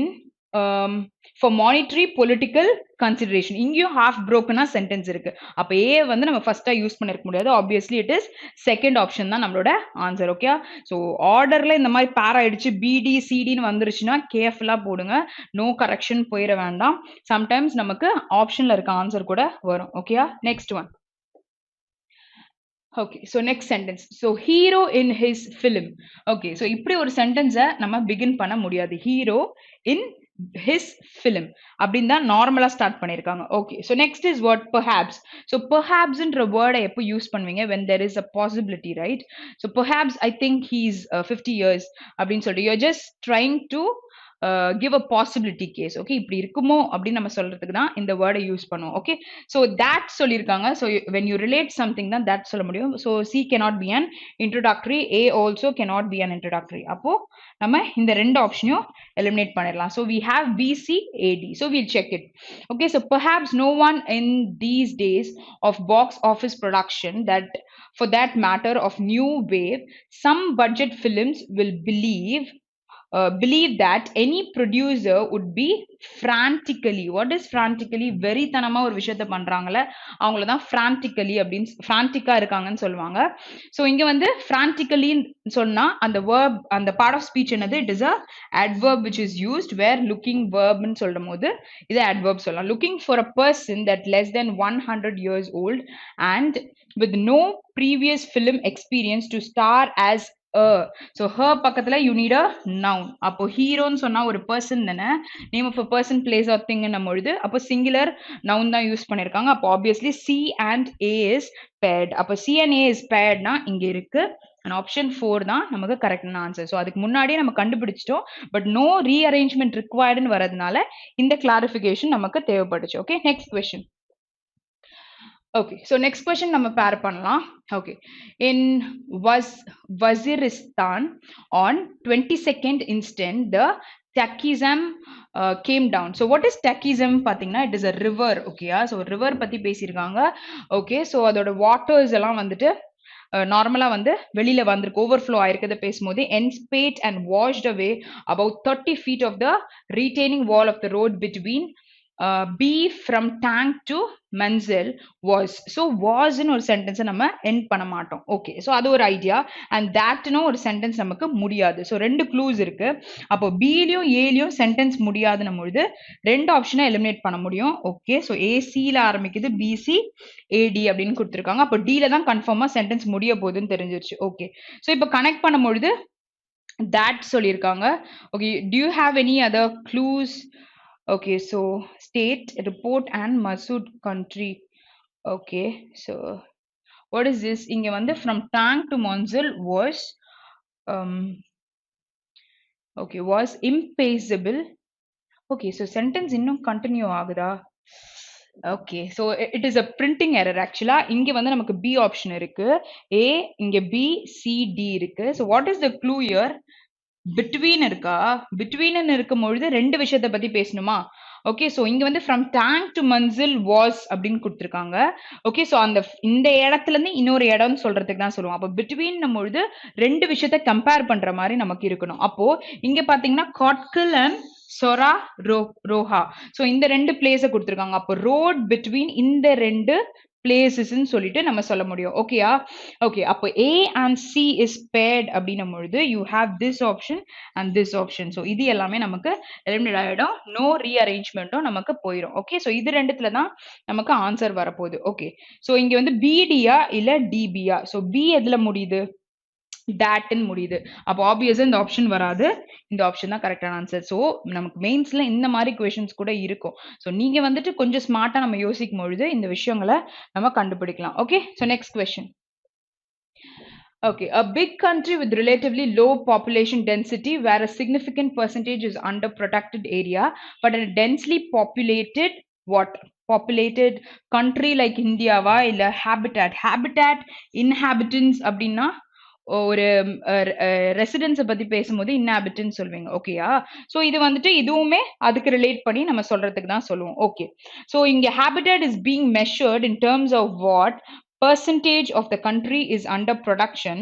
for monetary political consideration. இங்கேயும் half broken sentence இருக்கு. அப்ப A வந்து நம்ம ஃபர்ஸ்டா use பண்ணிருக்க முடியாது. obviously it is second option தான் நம்மளோட ஆன்சர். ஓகே, ஸோ ஆர்டர்ல இந்த மாதிரி பேர் ஆயிடுச்சு BD CDன்னு வந்துருச்சுன்னா கேர்ஃபுல்லா போடுங்க, நோ கரெக்ஷன் போயிட வேண்டாம். சம்டைம்ஸ் நமக்கு ஆப்ஷன்ல இருக்க ஆன்சர் கூட வரும். Okay, next one. Okay, so next sentence. So hero in his film. Okay, so இப்படி ஒரு sentence நம்ம begin பண்ண முடியாது. Hero in his film அப்படின்னு தான் நார்மலா ஸ்டார்ட் பண்ணிருக்காங்க. Okay, so next is what, perhaps. So perhaps ன்ற வேர்டை எப்போ யூஸ் பண்ணுவீங்க, when there is a possibility, right? So perhaps I think he's 50 years அப்படின்னு சொல்லிட்டு you're just trying to give a possibility case. Okay, இப்படி இருக்குமோ அப்படின்னு நம்ம சொல்றதுக்கு தான் இந்த வேர்டை யூஸ் பண்ணுவோம். ஓகே, so that சொல்லிருக்காங்க. So when you relate something தான் that சொல்ல முடியும். So C cannot be an introductory, A also cannot be an introductory. அப்போ நம்ம இந்த ரெண்டு ஆப்ஷனையும் எலிமினேட் பண்ணிடலாம். So we have B, C, A, D. So we'll check it. Okay, so perhaps no one in these days of box office production, that for that matter of new wave, some budget films will believe that any producer would be frantically, what is frantically, வெறித்தனமா ஒரு விஷயத்தை பண்றாங்கல்ல அவங்கள தான் frantically அப்படின்னு frantic இருக்காங்கன்னு சொல்லுவாங்க. So இங்க வந்து frantically சொன்னா அந்த verb, அந்த part of speech என்னது, it is a adverb which is used where looking verb ன்னு சொல்லும் போது இது adverb சொல்லலாம். looking for a person that less than 100 years old and with no previous film experience to star as so her பக்கத்துல you need a noun. அப்போ ஹீரோன்னு சொன்னா ஒரு பர்சன் தானே, name of a person, place or thing என்னும் பொழுது அப்போ singular noun தான் யூஸ் பண்ணிருக்காங்க. அப்போ obviously C and A is paired. அப்போ C and A is pairedனா இங்க இருக்கு, and option 4 தான் நமக்கு கரெக்டான ஆன்சர். ஸோ அதுக்கு முன்னாடியே நம்ம கண்டுபிடிச்சிட்டோம், பட் நோ ரீஅரேஞ்ச்மெண்ட் ரிக்வயர்டுன்னு வரதுனால இந்த கிளாரிஃபிகேஷன் நமக்கு தேவைப்பட்டுச்சு. Okay, next question. Okay, so next question நம்ம pair பண்ணலாம். Okay, in Waziristan on 22nd instant the Takism came down. So what is Takism பாத்தீங்கன்னா it is a river. Okay, so river பத்தி பேசியிருக்காங்க. Okay, so அதோட waters எல்லாம் வந்துட்டு நார்மலா வந்து வெளியில வந்திருக்கு, ஓவர்ஃப்ளோ ஆயிருக்கிறத பேசும்போது enspate and washed away about 30 feet of the retaining wall of the road between B from tank to Menzel was. So was ன்னு ஒரு சென்டென்ஸ் நம்ம எண்ட் பண்ண மாட்டோம். ஓகே, ஸோ அது ஒரு ஐடியா. அண்ட் thatன்னு ஒரு சென்டென்ஸ் நமக்கு முடியாது. ஸோ ரெண்டு க்ளூஸ் இருக்கு. அப்போ பிலையும் ஏலையும் சென்டென்ஸ் முடியாதுன்னும் பொழுது ரெண்டு ஆப்ஷனை எலிமினேட் பண்ண முடியும். ஓகே, ஸோ ஏசியில் ஆரம்பிக்குது, பிசி ஏடி அப்படின்னு கொடுத்துருக்காங்க. அப்போ டில தான் கன்ஃபார்மா சென்டென்ஸ் முடிய போகுதுன்னு தெரிஞ்சிருச்சு. ஓகே, ஸோ இப்போ கனெக்ட் பண்ணும் பொழுது that சொல்லிருக்காங்க. Okay, do you have any other clues? Okay, so state, report and Masood country. Okay, so what is this? இங்க வந்து from tank to Monzil was um okay, was impassable. Okay, so sentence இன்னும் continue ஆகுதா? Okay, so it is a printing error actually. இங்க வந்து நமக்கு B option இருக்கு. A, இங்க B, C, D இருக்கு. So what is the clue here? Between இருக்கா? Between ன்னு இருக்கும்பொழுது ரெண்டு விஷயத்தை பத்தி பேசணுமா? ஓகே, ஸோ இங்க வந்து from tank to Manzil was அப்படின்னு கொடுத்துருக்காங்க. ஓகே, ஸோ அந்த இந்த இடத்துல இருந்து இன்னொரு இடம்னு சொல்றதுக்கு தான் சொல்லுவோம். அப்போ பிட்வீன் பொழுது ரெண்டு விஷயத்த கம்பேர் பண்ற மாதிரி நமக்கு இருக்கணும். அப்போ இங்க பாத்தீங்கன்னா காட்கில் அண்ட் சொரா ரோஹா, ஸோ இந்த ரெண்டு பிளேஸை கொடுத்துருக்காங்க. அப்போ ரோட் பிட்வீன் இந்த ரெண்டு பிளேசஸ்ன்னு சொல்லிட்டு நம்ம சொல்ல முடியும். ஓகேயா? ஓகே, அப்போ A and C is paired அப்படின்னும் பொழுது you have this option and this option. So இது எல்லாமே நமக்கு எலிமினேட் ஆயிடும். நோ ரீஅரேஞ்ச்மெண்ட்டும் நமக்கு போயிடும். ஓகே, ஸோ இது ரெண்டுத்துல தான் நமக்கு ஆன்சர் வரப்போகுது. ஓகே, ஸோ இங்க வந்து பிடியா இல்ல டிபியா? ஸோ பி எதுல முடியுது? டேட்ன்னு முடியுது. அப்போ ஆப்வியஸா இந்த ஆப்ஷன் வராது. இந்த ஆப்ஷன் தான் கரெக்டான ஆன்சர். ஸோ நமக்கு மெயின்ஸ்ல இந்த மாதிரி கொஷின்ஸ் கூட இருக்கும். ஸோ நீங்க வந்துட்டு கொஞ்சம் ஸ்மார்ட்டா நம்ம யோசிக்கும் பொழுது இந்த விஷயங்களை நம்ம கண்டுபிடிக்கலாம். Okay, so next question. Okay, a big country with relatively low population density where a significant percentage is under protected area, but a densely populated what? Populated country like India வா இல்ல habitat inhabitants அப்படின்னா ஒரு ரெசிடென்ஸை பத்தி பேசும்போது இன்ஹாபிட்டன்ட் சொல்வீங்க. ஓகேயா? So இது வந்துட்டு இதுவுமே அதுக்கு ரிலேட் பண்ணி நம்ம சொல்றதுக்கு தான் சொல்லுவோம். ஓகே, ஸோ இங்க habitat is being measured in terms of what? Percentage of the country is under production.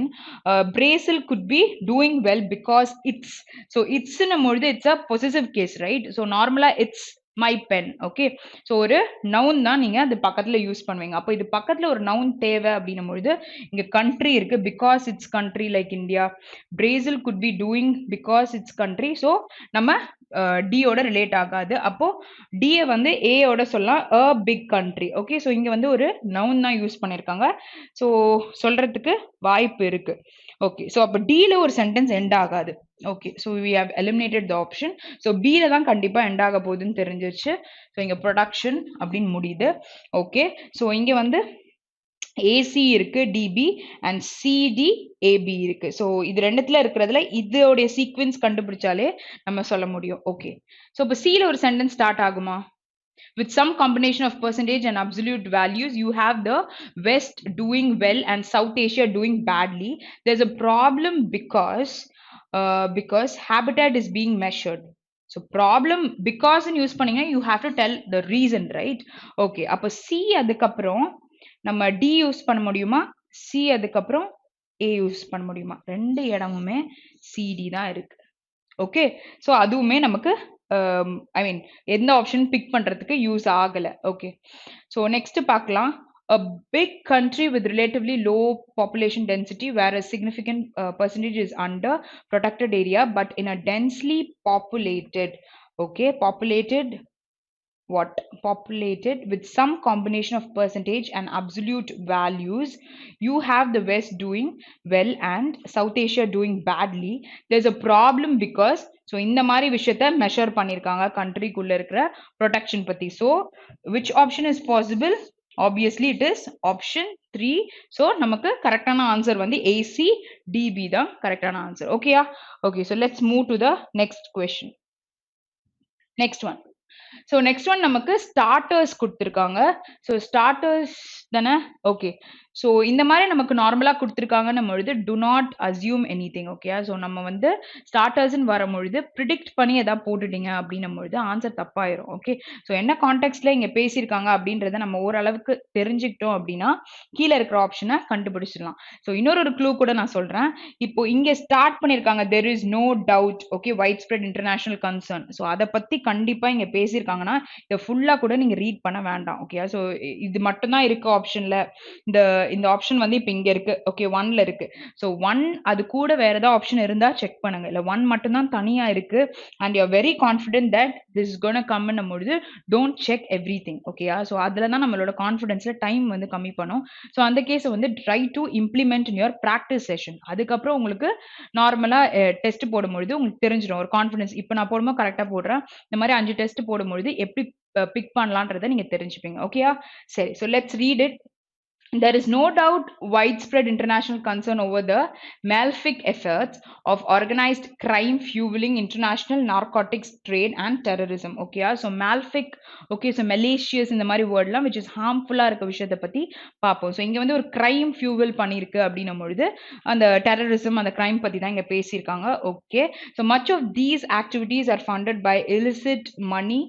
Brazil could be doing well because it's, so it's in a mode, it's a possessive case, right? So normally it's my pen. Okay, so ஒரு noun தான் நீங்க அது பக்கத்துல use பண்ணுவீங்க. அப்போ இது பக்கத்துல ஒரு நவுன் தேவை அப்படின்னும் பொழுது இங்க கண்ட்ரி இருக்கு, because it's country like India. Brazil could be doing because it's country. So நம்ம டியோட ரிலேட் ஆகாது. அப்போ டியை வந்து ஏயோட சொல்லலாம், a big country. Okay, so இங்க வந்து ஒரு நவுன் தான் யூஸ் பண்ணிருக்காங்க. ஸோ சொல்றதுக்கு வாய்ப்பு இருக்கு. ஓகே, ஸோ அப்போ டில ஒரு சென்டென்ஸ் எண்ட் ஆகாது. Okay, so we have eliminated the option. So பில தான் கண்டிப்பா எண்ட் ஆக போகுதுன்னு தெரிஞ்சிருச்சு. ஸோ இங்க ப்ரொடக்ஷன் அப்படின்னு முடியுது. ஓகே, ஸோ இங்க வந்து ஏசி இருக்கு, டிபி அண்ட் சிடி ஏபி இருக்கு. ஸோ இது ரெண்டுத்துல இருக்கிறதுல இதோடைய சீக்வன்ஸ் கண்டுபிடிச்சாலே நம்ம சொல்ல முடியும். ஓகே, ஸோ இப்போ சில ஒரு சென்டென்ஸ் ஸ்டார்ட் ஆகுமா? With some combination of percentage and absolute values, you have the West doing well and South Asia doing badly. There's a problem because habitat is being measured. So problem because in use பண்ணீங்க, you have to tell the reason, right? Okay, அப்போ C அதுக்கப்புறம் நம்ம D use பண்ண முடியுமா? C அதுக்கப்புறம் A use பண்ண முடியுமா? ரெண்டு இடமுமே CD தான் இருக்கு. ஓகே, ஸோ அதுவுமே நமக்கு ஐ மீன் எந்த ஆப்ஷன் பிக் பண்றதுக்கு யூஸ் ஆகல. ஓகே, ஸோ நெக்ஸ்ட் பார்க்கலாம். A big country with relatively low population density where a significant percentage is under protected area but in a densely populated, okay, populated what? Populated with some combination of percentage and absolute values, you have the West doing well and South Asia doing badly. There's a problem because, so இந்த மாதிரி விஷயத்தை measure பண்ணிருக்காங்க கண்ட்ரிக்குள்ள இருக்கிற protection பத்தி. So which option is possible? Obviously it is option 3. So நமக்கு கரெக்டான answer வந்து AC DP தான் கரெக்டான ஆன்சர். ஓகேயா? Okay, so let's move to the next question. Next one. So next one நமக்கு ஸ்டார்டர்ஸ் கொடுத்துருக்காங்க. ஸோ ஸ்டார்டர்ஸ் தானே? ஓகே, ஸோ இந்த மாதிரி நமக்கு நார்மலாக கொடுத்துருக்காங்கன்னு பொழுது to not assume any thing. Okay, so நம்ம வந்து ஸ்டார்டர்ஸ்ன்னு வரும்பொழுது ப்ரிடிக்ட் பண்ணி எதாவது போட்டுட்டீங்க அப்படின்னும் பொழுது ஆன்சர் தப்பாயிரும். ஓகே, ஸோ என்ன கான்டெக்ட்ல இங்கே பேசியிருக்காங்க அப்படின்றத நம்ம ஓரளவுக்கு தெரிஞ்சுக்கிட்டோம் அப்படின்னா கீழே இருக்கிற ஆப்ஷனை கண்டுபிடிச்சிடலாம். ஸோ இன்னொரு க்ளூ கூட நான் சொல்றேன். இப்போ இங்கே ஸ்டார்ட் பண்ணியிருக்காங்க there is no doubt, okay, white spread international concern. So அதை பத்தி கண்டிப்பா இங்க பேசியிருக்காங்கன்னா இதை ஃபுல்லா கூட நீங்க ரீட் பண்ண வேண்டாம். ஓகே, ஸோ இது மட்டும்தான் இருக்கு ஆப்ஷன்ல இந்த ஆப்ஷன் வந்து இப்போ இங்க இருக்கு. ஓகே 1ல இருக்கு. ஸோ 1 அது கூட வேற ஏதாவது ஆப்ஷன் இருந்தா செக் பண்ணுங்க. இல்ல 1 மட்டும் தான் தனியா இருக்கு and you are very confident that this is gonna கம்ன்னும் பொழுது டோன்ட் செக் எவ்ரிதிங். ஓகேயா? ஸோ அதுல தான் நம்மளோட கான்ஃபிடன்ஸ்ல டைம் வந்து கம்மி பண்ணும். ஸோ அந்த கேஸை வந்து try to implement in your practice session. அதுக்கப்புறம் உங்களுக்கு நார்மலா டெஸ்ட் போடும்பொழுது உங்களுக்கு தெரிஞ்சிடும் ஒரு கான்ஃபிடன்ஸ். இப்போ நான் போடும்போது கரெக்டா போடுறேன். இந்த மாதிரி 5 டெஸ்ட் போடும்பொழுது எப்படி பிக் பண்ணலான்றதை நீங்க தெரிஞ்சுப்பீங்க. ஓகேயா? சரி. So let's read it. There is no doubt widespread international concern over the malefic efforts of organized crime fueling international narcotics trade and terrorism. Okay, so malefic, okay, so malicious இந்த மாதிரி word லாம் which is harmful இருக்க விஷயத்தை பத்தி பார்ப்போம். So இங்க வந்து ஒரு crime fuel பண்ணிருக்கு அப்படின்னும் பொழுது அந்த terrorism அந்த crime பத்தி தான் இங்க பேசியிருக்காங்க. Okay, so much of these activities are funded by illicit money,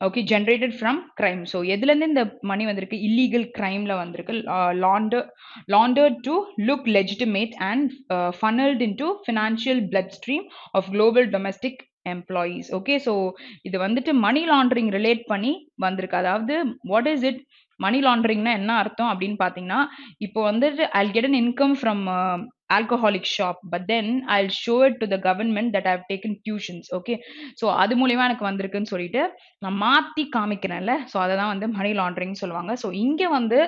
okay, generated from crime. So எதுல இருந்து இந்த மணி வந்திருக்கு? illegal crimeல வந்திருக்கு. Laundered to look legitimate and funneled into financial bloodstream of global domestic employees. Okay, so இது வந்துட்டு money laundering relate பண்ணி வந்திருக்கு. அதாவது what is it? மணி லாண்டரிங்னா என்ன அர்த்தம் அப்படின்னு பார்த்தீங்கன்னா, இப்போ வந்துட்டு I'll get an income from alcoholic shop, but then I'll show it to the government that I've taken tuitions. Okay, so அது மூலியமா எனக்கு வந்திருக்குன்னு சொல்லிட்டு நான் மாத்தி காமிக்கிறேன்ல, ஸோ அதை தான் வந்து மணி லாண்டரிங் சொல்லுவாங்க. ஸோ இங்கே வந்து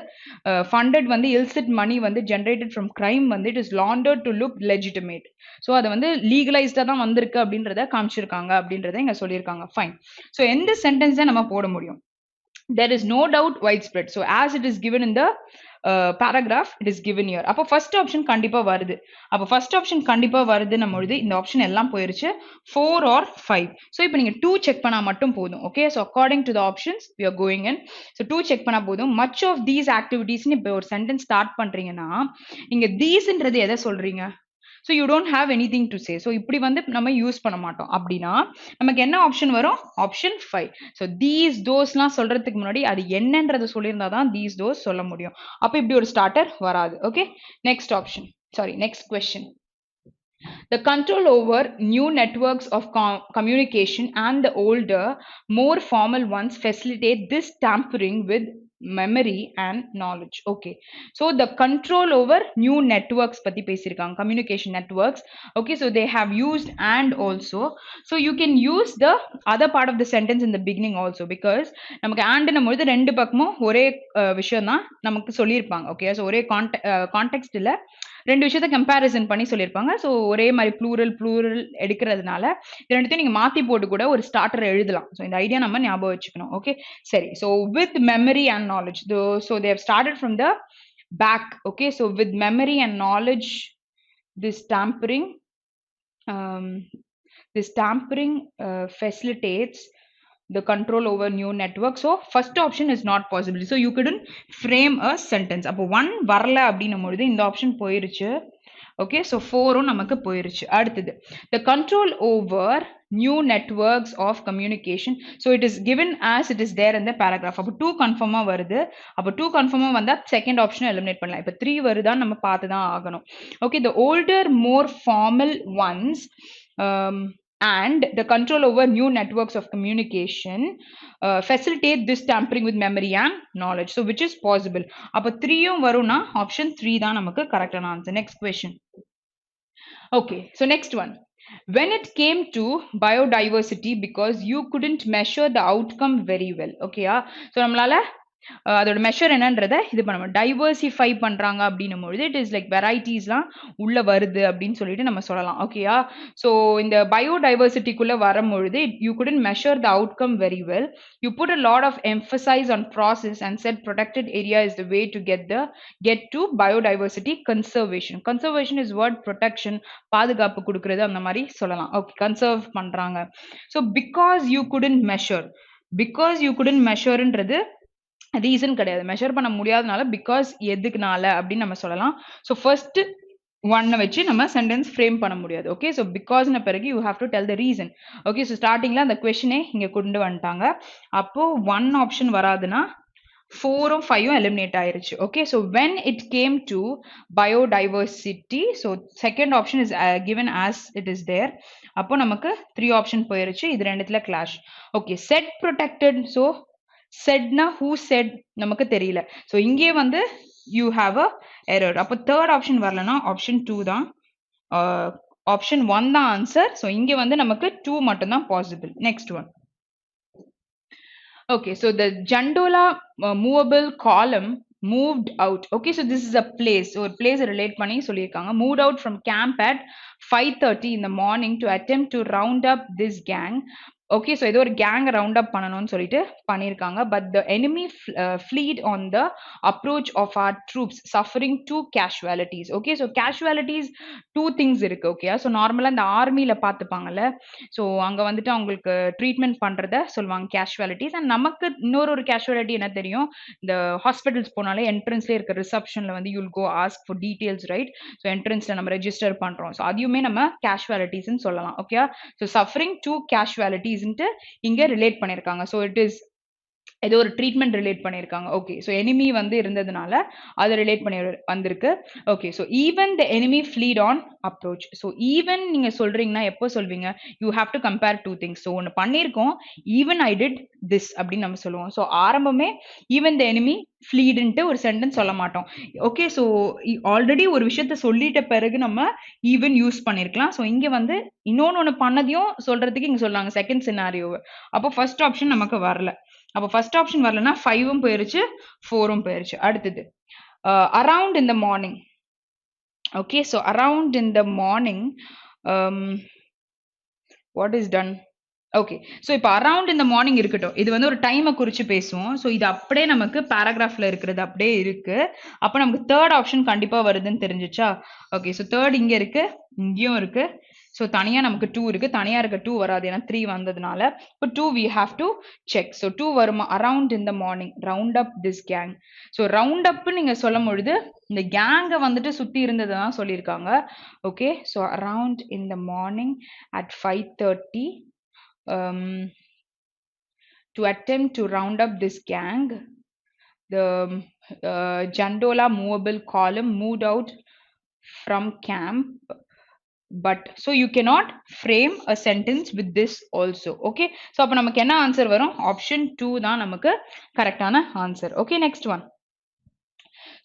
ஃபண்டட் வந்து illicit மணி வந்து ஜென்ரேட்டட் ஃப்ரம் கிரைம் வந்து it is laundered to look legitimate. So அது வந்து லீகலைஸ்டாக தான் வந்திருக்கு அப்படின்றத காமிச்சிருக்காங்க அப்படின்றத இங்கே சொல்லியிருக்காங்க. ஃபைன். ஸோ எந்த சென்டென்ஸ் தான் நம்ம போட முடியும்? There is no doubt widespread. So as it is given in the paragraph, it is given here. அப்போ first option கண்டிப்பா வருது. அப்போ first option கண்டிப்பா வருதுன்னும் பொழுது இந்த ஆப்ஷன் எல்லாம் போயிருச்சு 4 or 5. So இப்போ நீங்க 2 செக் பண்ணா மட்டும் போதும். Okay, so according to the options we are going in. So 2 check பண்ணா போதும். Much of these activities னு இப்போ ஒரு சென்டென்ஸ் ஸ்டார்ட் பண்றீங்கன்னா இங்க theseன்றது எதை சொல்றீங்க? So you don't have anything to say. So இப்படி வந்து நம்ம யூஸ் பண்ண மாட்டோம். அப்படின்னா நமக்கு என்ன ஆப்ஷன் வரும்? ஆப்ஷன் 5. ஸோ தீஸ் தோஸ்லாம் சொல்றதுக்கு முன்னாடி அது என்னன்றதை சொல்லியிருந்தா தான் தீஸ் தோஸ் சொல்ல முடியும். அப்போ இப்படி ஒரு ஸ்டார்டர் வராது. Okay, next option, sorry next question. The control over new networks of communication and the older, more formal ones facilitate this tampering with memory and knowledge. Okay, so the control over new networks பத்தி பேசியிருக்காங்க, communication networks. Okay, so they have used and also, so you can use the other part of the sentence in the beginning also, because நமக்கு and நம்மளுது ரெண்டு பக்கமும் ஒரே விஷயம் தான் நமக்கு சொல்லியிருப்பாங்க. ஓகே, ஸோ ஒரே கான்டெக்ஸ்ட்ல ரெண்டு விஷயத்த கம்பேரிசன் பண்ணி சொல்லியிருப்பாங்க. ஸோ ஒரே மாதிரி ப்ளூரல் எடுக்கிறதுனால இது ரெண்டுத்தையும் நீங்கள் மாற்றி போட்டு கூட ஒரு ஸ்டார்டர் எழுதலாம். ஸோ இந்த ஐடியா நம்ம ஞாபகம் வச்சுக்கணும். ஓகே, சரி. So with memory and knowledge, so they have started from the back. Okay, so with memory and knowledge this tampering facilitates the control over new network. So first option is not possible. So you couldn't frame a sentence. அப்போ 1 வரல அப்படின்னும் பொழுது இந்த option போயிருச்சு. Okay, so 4ம் நமக்கு போயிருச்சு. அடுத்தது the control over new networks of communication. So it is given as it is there in the paragraph. அப்போ 2 கன்ஃபார்மா வருது. அப்போ 2 கன்ஃபார்மா வந்தா செகண்ட் ஆப்ஷன் எலிமினேட் பண்ணலாம். இப்போ 3 வருதா நம்ம பார்த்து தான் ஆகணும். Okay, the older more formal ones and the control over new networks of communication facilitate this tampering with memory and knowledge. So which is possible? அப்போ 3யும் வரும்னா ஆப்ஷன் 3 தான் நமக்கு கரெக்டான answer. Next question. Okay, so next one. When it came to biodiversity, because you couldn't measure the outcome very well. Okay, so நம்மளால அதோட measure என்னன்றதை இது பண்ண டைவர்சிஃபை பண்றாங்க அப்படின்னும் பொழுது இட் இஸ் லைக் வெரைட்டிஸ்லாம் உள்ள வருது அப்படின்னு சொல்லிட்டு நம்ம சொல்லலாம். ஓகேயா, ஸோ இந்த பயோடைவர்சிட்டிக்குள்ள வரும்பொழுது you couldn't measure the outcome very well. You put a lot of emphasis on process and set protected area is the way to get to biodiversity conservation. Conservation is word protection, பாதுகாப்பு கொடுக்கறது அந்த மாதிரி சொல்லலாம். Okay, conserve பண்றாங்க. So because you couldn't மெஷர்ன்றது reason கிடையாது, measure பண்ண முடியாதனால பிகாஸ் எதுக்குனால அப்படின்னு நம்ம சொல்லலாம். ஸோ ஃபர்ஸ்ட் ஒன்னை வச்சு நம்ம சென்டென்ஸ் ஃப்ரேம் பண்ண முடியாது. ஓகே, ஸோ பிகாஸ்ன பிறகு you have to tell the reason. Okay, so ஸ்டார்டிங்ல அந்த கொஸ்டினே இங்கே கொண்டு வந்துட்டாங்க. அப்போ 1 ஆப்ஷன் வராதுன்னா 4ம் 5ம் எலிமினேட் ஆயிருச்சு. Okay, so when it came to biodiversity, so second option is given as it is there. அப்போ நமக்கு 3 ஆப்ஷன் போயிருச்சு. இது ரெண்டுத்துல clash. Okay, set protected, so saidna who said நமக்கு தெரியல. ஸோ இங்கே வந்து you have a error. அப்போ third option வரலனா option 2 தான். option 1 தான் answer. ஸோ இங்கே வந்து நமக்கு 2 மட்டும் தான் possible. Next one. Okay, so the Jandola movable column moved out. Okay, so this is a place. So a place relate பண்ணி சொல்லியிருக்காங்க. Moved out from camp at 5:30 in the morning to attempt to round up this gang. Okay, so ஏதோ ஒரு gang round up பண்ணணும்னு சொல்லிட்டு பண்ணியிருக்காங்க. But the enemy fleet on the approach of our troops suffering two casualties. Okay, so casualties two things இருக்கு. Okay, so நார்மலாக இந்த ஆர்மியில் பார்த்துப்பாங்கல்ல, so அங்கே வந்துட்டு அவங்களுக்கு ட்ரீட்மெண்ட் பண்ணுறத சொல்லுவாங்க கேஷுவாலிட்டிஸ். அண்ட் நமக்கு இன்னொரு கேஷுவாலிட்டி என்ன தெரியும், இந்த ஹாஸ்பிட்டல்ஸ் போனாலே என்ட்ரன்ஸ்லேயே இருக்க ரிசப்ஷனில் வந்து you'll go ask for details, right? So என்ட்ரன்ஸில் நம்ம ரெஜிஸ்டர் பண்ணுறோம். ஸோ அதையுமே நம்ம கேஷுவாலிட்டிஸ்ன்னு சொல்லலாம். Okay, so suffering two casualties இங்க ரிலேட் பண்ணிருக்காங்க. சோ இட் இஸ் ஏதோ ஒரு ட்ரீட்மெண்ட் ரிலேட் பண்ணிருக்காங்க. ஓகே, சோ எனிமி வந்து இருந்ததுனால அது ரிலேட் பண்ணி வந்திருக்கு. Okay, so even the enemy fleet on approach. So even நீங்க சொல்றீங்கன்னா எப்போ சொல்வீங்க, you have to compare two things. So ஒன்று பண்ணியிருக்கோம், ஈவன் ஐ டிட் திஸ் அப்படின்னு நம்ம சொல்லுவோம். ஸோ ஆரம்பமே ஈவன் த எனிமி ஃப்ளீடுன்ட்டு ஒரு சென்டென்ஸ் சொல்ல மாட்டோம். ஓகே, ஸோ ஆல்ரெடி ஒரு விஷயத்த சொல்லிட்ட பிறகு நம்ம ஈவன் யூஸ் பண்ணிருக்கலாம். ஸோ இங்க வந்து இன்னொன்னு பண்ணதையும் சொல்றதுக்கு இங்க சொல்றாங்க செகண்ட் சினாரியோவை. அப்போ ஃபர்ஸ்ட் ஆப்ஷன் நமக்கு வரல. அப்போ ஃபர்ஸ்ட் ஆப்ஷன் வரலன்னா 5ம் போயிருச்சு, 4ம் போயிருச்சு. அடுத்தது around in the morning. Okay, so around in the morning what is done? Okay, so இப்போ அரவுண்ட் இந்த மார்னிங் இருக்கட்டும், இது வந்து ஒரு டைமை குறித்து பேசுவோம். ஸோ இது அப்படியே நமக்கு பேராகிராஃபில் இருக்கிறது அப்படியே இருக்கு. அப்போ நமக்கு தேர்ட் ஆப்ஷன் கண்டிப்பாக வருதுன்னு தெரிஞ்சிச்சா? ஓகே, ஸோ தேர்ட் இங்கே இருக்கு, இங்கேயும் இருக்கு. ஸோ தனியாக நமக்கு 2 இருக்கு, தனியாக இருக்க 2 வராது, ஏன்னா 3 வந்ததுனால. இப்போ 2 we have to check. So 2 வருமா? Around in the morning round up this gang. So round up நீங்க சொல்லும் பொழுது இந்த கேங்கை வந்துட்டு சுத்தி இருந்ததை தான் சொல்லியிருக்காங்க. Okay, so around in the morning at 5:30 to attempt to round up this gang, the Jandola movable column moved out from camp. But so you cannot frame a sentence with this also. Okay, so அப்ப நமக்கு என்ன answer வரும்? Option 2 தான் நமக்கு கரெக்டான answer. Okay, next one.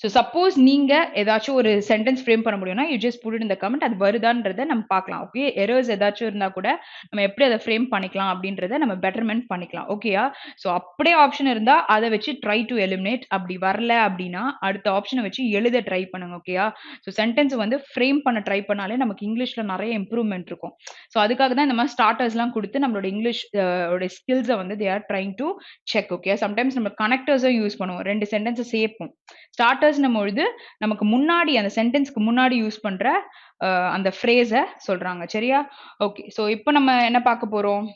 So suppose நீங்க ஏதாச்சும் ஒரு சென்டென்ஸ் ஃப்ரேம் பண்ண முடியும்னா you just put it in the comment, அது வருதான்றதை நம்ம பார்க்கலாம். ஓகே, எரர்ஸ் ஏதாச்சும் இருந்தா கூட நம்ம எப்படி அதை ஃப்ரேம் பண்ணிக்கலாம் அப்படின்றத நம்ம பெட்டர்மெண்ட் பண்ணிக்கலாம். ஓகேயா? ஸோ அப்படியே ஆப்ஷன் இருந்தா அதை வச்சு ட்ரை டு எலிமினேட். அப்படி வரல அப்படின்னா அடுத்த ஆப்ஷனை வச்சு எழுத ட்ரை பண்ணுங்க. ஓகேயா? ஸோ சென்டென்ஸ் வந்து ஃப்ரேம் பண்ண ட்ரை பண்ணாலே நமக்கு இங்கிலீஷ்ல நிறைய இம்ப்ரூவ்மெண்ட் இருக்கும். ஸோ அதுக்காக தான் இந்த மாதிரி ஸ்டார்டர்ஸ்லாம் கொடுத்து நம்மளோட இங்கிலீஷ் ஸ்கில்ஸை வந்து they are trying to check. Okay, sometimes நம்ம கனெக்டர்ஸும் யூஸ் பண்ணுவோம், 2 சென்டென்ஸை சேர்ப்போம். ஸ்டார்டர்ஸ் பொழுது நமக்கு முன்னாடி அந்த சென்டென்ஸ்க்கு முன்னாடி யூஸ் பண்ற அந்த ஃப்ரேஸை சொல்றாங்க. சரியா? ஓகே, சோ இப்போ நம்ம என்ன பார்க்க போறோம்?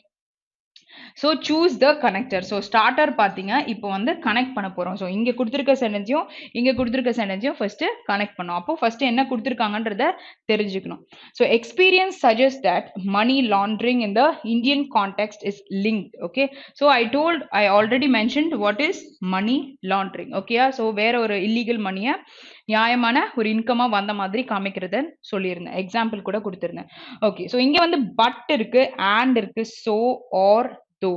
So choose the connector. So starter பார்த்தீங்க, இப்போ வந்து கனெக்ட் பண்ண போகிறோம். ஸோ இங்கே கொடுத்துருக்க சென்டென்ஸையும் இங்கே கொடுத்துருக்க சென்டென்ஸையும் ஃபர்ஸ்ட் கனெக்ட் பண்ணோம். அப்போ ஃபர்ஸ்ட் என்ன கொடுத்துருக்காங்கன்றத தெரிஞ்சுக்கணும். So experience suggest that money laundering in the Indian context is linked. Okay, so I already mentioned what is money laundering. ஓகேயா? ஸோ வேற ஒரு இல்லீகல் மணியை நியாயமான ஒரு இன்கமா வந்த மாதிரி காமிக்கிறத சொல்லியிருந்தேன், எக்ஸாம்பிள் கூட கொடுத்துருந்தேன். ஓகே, ஸோ இங்க வந்து பட் இருக்கு, அண்ட் இருக்கு, சோ ஆர் தோ.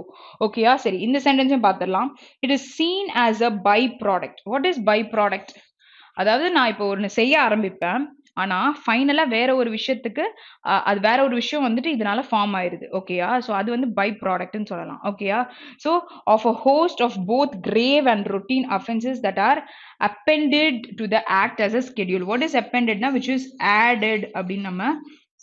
ஓகேயா? சரி, இந்த சென்டென்ஸும் பார்த்துடலாம். It is seen as a by product. What is by product? அதாவது நான் இப்போ ஒன்று செய்ய ஆரம்பிப்பேன், ஆனா ஃபைனலா வேற ஒரு விஷயத்துக்கு அது வேற ஒரு விஷயம் வந்துட்டு இதனால ஃபார்ம் ஆயிருது. ஓகேயா? ஸோ அது வந்து பை ப்ராடக்ட்னு சொல்லலாம். ஓகேயா? So of a host of both grave and routine offences that are appended to the act as a schedule. What is appendedனா which is added அப்படின்னு நம்ம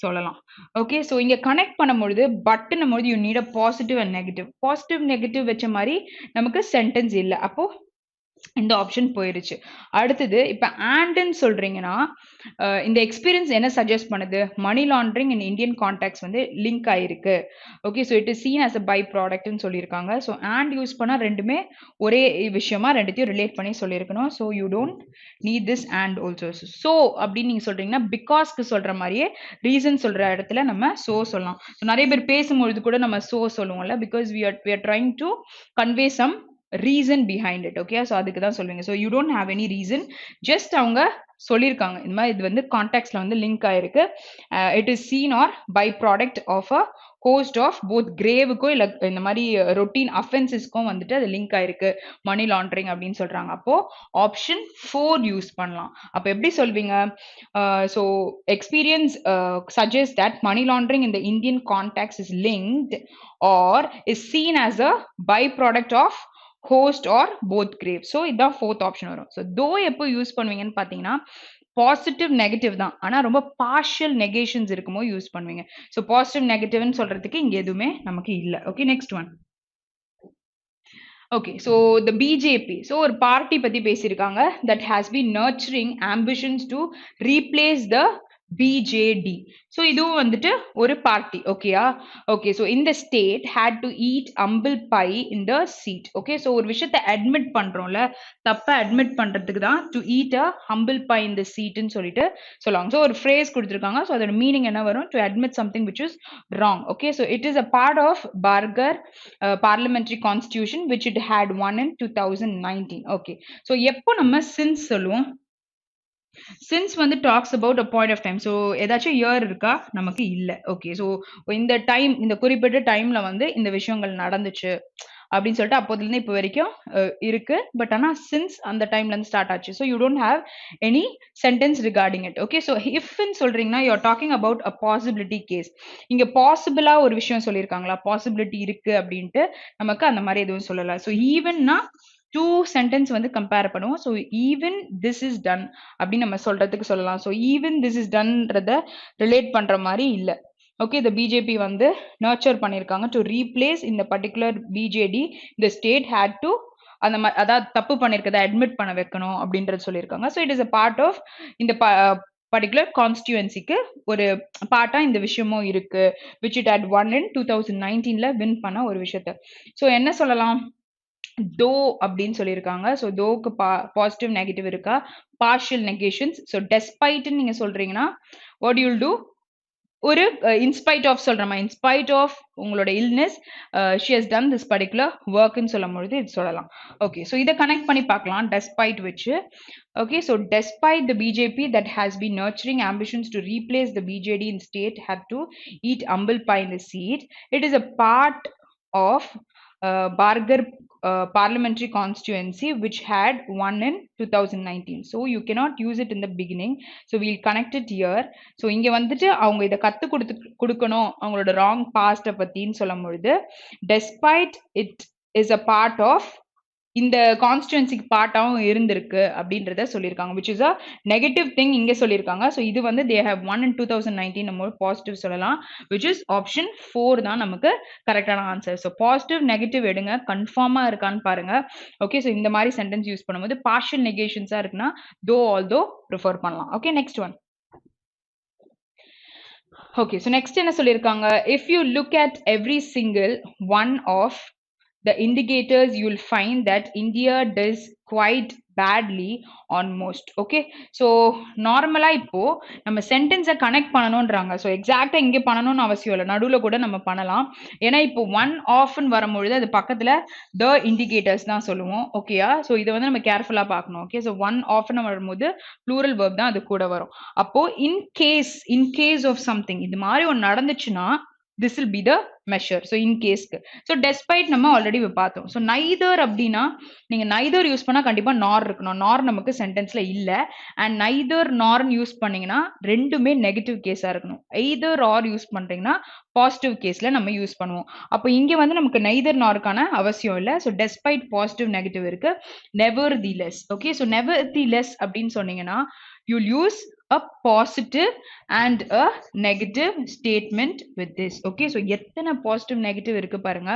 சொல்லலாம். ஓகே, ஸோ இங்க கனெக்ட் பண்ணும்பொழுது பட்டுன்னும் போது you need a positive and negative. Positive negative வச்ச மாதிரி நமக்கு சென்டென்ஸ் இல்லை, அப்போ இந்த ஆப்ஷன் போயிருச்சு. அடுத்தது இப்ப ஆண்ட்ன்னு சொல்றீங்கன்னா இந்த எக்ஸ்பீரியன்ஸ் என்ன சஜஸ்ட் பண்ணுது? Money laundering in Indian contexts வந்து லிங்க் ஆயிருக்கு. Okay, so it is seen as a by ப்ராடக்ட்னு சொல்லியிருக்காங்க. ஸோ ஆண்ட் யூஸ் பண்ணா ரெண்டுமே ஒரே விஷயமா ரெண்டுத்தையும் ரிலேட் பண்ணி சொல்லியிருக்கணும். So you don't need this and also. So அப்படின்னு நீங்க சொல்றீங்கன்னா பிகாஸ்க்கு சொல்ற மாதிரியே ரீசன் சொல்ற இடத்துல நம்ம ஸோ சொல்லலாம். ஸோ நிறைய பேர் பேசும்பொழுது கூட நம்ம ஸோ சொல்லுவோம்ல, because we are trying to convey some reason behind it. Okay, so அதுக்கு தான் சொல்லுவீங்க. So you don't have any reason, just அவங்க சொல்லியிருக்காங்க இந்த மாதிரி இது வந்து கான்டெக்ட்ல வந்து லிங்க் ஆயிருக்கு. It is seen are by product of a host of both grave-க்கோ இல்ல இந்த மாதிரி routine offenses-க்கும் வந்துட்டு அது லிங்க் ஆயிருக்கு மணி லாண்டரிங் அப்படின்னு சொல்றாங்க. அப்போ ஆப்ஷன் 4 யூஸ் பண்ணலாம். அப்ப எப்படி சொல்வீங்க? So experience suggests that money laundering in the Indian context is linked or is seen as a byproduct of host or both grave. So இதான் fourth option வரும். So though எப்போ யூஸ் பண்ணுவீங்கன்னு பார்த்தீங்கன்னா positive negative தான். ஆனா ரொம்ப partial நெகேஷன்ஸ் இருக்குமோ use பண்ணுவீங்க. ஸோ பாசிட்டிவ் நெகட்டிவ்னு சொல்றதுக்கு இங்க எதுவுமே நமக்கு இல்ல. Okay next one. Okay so the BJP so ஒரு பார்ட்டி பத்தி பேசியிருக்காங்க that has been nurturing ambitions to replace the BJD so இதுவும் வந்துட்டு ஒரு பார்ட்டி ஓகேயா ஓகே ஸோ இந்த state had to eat humble pie in the seat okay so ஒரு விஷயத்தை அட்மிட் பண்றோம்ல தப்ப அட்மிட் பண்றதுக்கு தான் to eat a humble pie in the சீட்னு சொல்லிட்டு சொல்லுவாங்க ஸோ ஒரு ஃப்ரேஸ் கொடுத்துருக்காங்க ஸோ அதோட மீனிங் என்ன வரும் to admit something which is wrong okay so it is a part of Bargarh parliamentary constituency which it had won in 2019 okay so எப்போ நம்ம since சொல்லுவோம் since வந்து talks about a point of time so ஏதாச்சும் year இருக்கா நமக்கு இல்ல okay so இந்த time இந்த குறிப்பிட்ட டைம்ல வந்து இந்த விஷயங்கள் நடந்துச்சு அப்படின்னு சொல்லிட்டு அப்போதுல இருந்து இப்போ வரைக்கும் இருக்கு பட் ஆனா since அந்த டைம்ல இருந்து ஸ்டார்ட் ஆச்சு so you don't have any sentence regarding it okay so if ன்னு சொல்றீங்கன்னா you are talking about a possibility case இங்க பாசிபிளா ஒரு விஷயம் சொல்லியிருக்காங்களா பாசிபிலிட்டி இருக்கு அப்படின்ட்டு நமக்கு அந்த மாதிரி எதுவும் சொல்லல so evenனா டூ சென்டென்ஸ் வந்து கம்பேர் பண்ணுவோம் so even this is done அப்படின்னு நம்ம சொல்றதுக்கு சொல்லலாம் ஸோ ஈவன் திஸ் இஸ் டன்ன்றத ரிலேட் பண்ற மாதிரி இல்லை ஓகே இந்த பிஜேபி வந்து நர்ச்சர் பண்ணியிருக்காங்க டு ரீப்ளேஸ் இந்த பர்டிகுலர் பிஜேடி இந்த ஸ்டேட் ஹேட் டு அந்த மாதிரி அதாவது தப்பு பண்ணியிருக்கதை அட்மிட் பண்ண வைக்கணும் அப்படின்றது சொல்லியிருக்காங்க so it is a part of இந்த பர்டிகுலர் கான்ஸ்டியூன்சிக்கு ஒரு பார்ட்டா இந்த விஷயமும் இருக்கு which it had won in 2019ல வின் பண்ண ஒரு விஷயத்த ஸோ என்ன சொல்லலாம் தோ அப்படின்னு சொல்லியிருக்காங்க ஸோ தோக்கு பாசிட்டிவ் நெகட்டிவ் இருக்கா பார்ஷியல் நெகேஷன்ஸ் ஸோ டெஸ்பைட்னு நீங்க சொல்றீங்கன்னா வாட் யூல் டூ ஒரு இன்ஸ்பைட் ஆஃப் சொல்றமா இன்ஸ்பைட் ஆஃப் உங்களோட illness she has done this particular ஒர்க்னு சொல்லும் பொழுது இது சொல்லலாம் ஓகே ஸோ இதை கனெக்ட் பண்ணி பார்க்கலாம் டெஸ்பைட் வச்சு okay so despite the BJP that has been nurturing ambitions to replace the BJD in state had to eat humble pie in the seat it is a part of Bargar parliamentary constituency which had won in 2019 so you cannot use it in the beginning so we'll connect it here so இங்க வந்துட்டு அவங்க இத கத்து கொடுக்கணும் அவங்களோட wrong past பத்தின்னு சொல்லும் பொழுது despite it is a part of இந்த கான்ஸ்டியூன்சிக்கு பார்ட்டாவும் இருந்திருக்கு அப்படின்றத சொல்லியிருக்காங்க which is a negative thing இங்க சொல்லியிருக்காங்க ஸோ இது வந்து they have won in 2019 நம்ம பாசிட்டிவ் சொல்லலாம் which is option 4 தான் நமக்கு கரெக்டான ஆன்சர் ஸோ பாசிட்டிவ் நெகட்டிவ் எடுங்க கன்ஃபார்மா இருக்கான்னு பாருங்க ஓகே ஸோ இந்த மாதிரி சென்டென்ஸ் யூஸ் பண்ணும்போது பார்ஷியல் நெகேஷன்ஸா இருக்குன்னா தோ ஆல்தோ ப்ரிஃபர் பண்ணலாம் okay next one okay so next என்ன சொல்லியிருக்காங்க if you look at every single one of the indicators you'll find that India does quite badly on most okay so நார்மலா இப்போ நம்ம சென்டென்ஸை கனெக்ட் பண்ணணும்ன்றாங்க ஸோ எக்ஸாக்டா இங்கே பண்ணணும்னு அவசியம் இல்லை நடுவில் கூட நம்ம பண்ணலாம் ஏன்னா இப்போ ஒன் ஆஃப்னு வரும்பொழுது அது பக்கத்துல த இண்டிகேட்டர்ஸ் தான் சொல்லுவோம் ஓகேயா ஸோ இதை வந்து நம்ம கேர்ஃபுல்லா பார்க்கணும் ஓகே ஸோ ஒன் ஆஃப்னு வரும்போது ப்ளூரல் வேர்ப் தான் அது கூட வரும் அப்போ இன் கேஸ் ஆஃப் சம்திங் இது மாதிரி ஒன்று நடந்துச்சுன்னா this will be the measure so in case so despite நம்ம ஆல்ரெடி பார்த்தோம் so neither அப்படினா நீங்க neither யூஸ் பண்ணா கண்டிப்பா nor இருக்கணும் nor நமக்கு சென்டென்ஸ்ல இல்ல and neither nor யூஸ் பண்ணீங்கன்னா ரெண்டுமே நெகட்டிவ் கேஸா இருக்கணும் either or யூஸ் பண்றீங்கன்னா பாசிட்டிவ் கேஸ்ல நம்ம யூஸ் பண்ணுவோம் அப்போ இங்க வந்து நமக்கு neither norக்கான அவசியம் இல்ல so despite பாசிட்டிவ் நெகட்டிவ் இருக்கு nevertheless okay so nevertheless அப்படின்னு சொன்னீங்கன்னா you'll use a positive and a negative statement with this okay so எத்தனை positive negative இருக்கு பாருங்க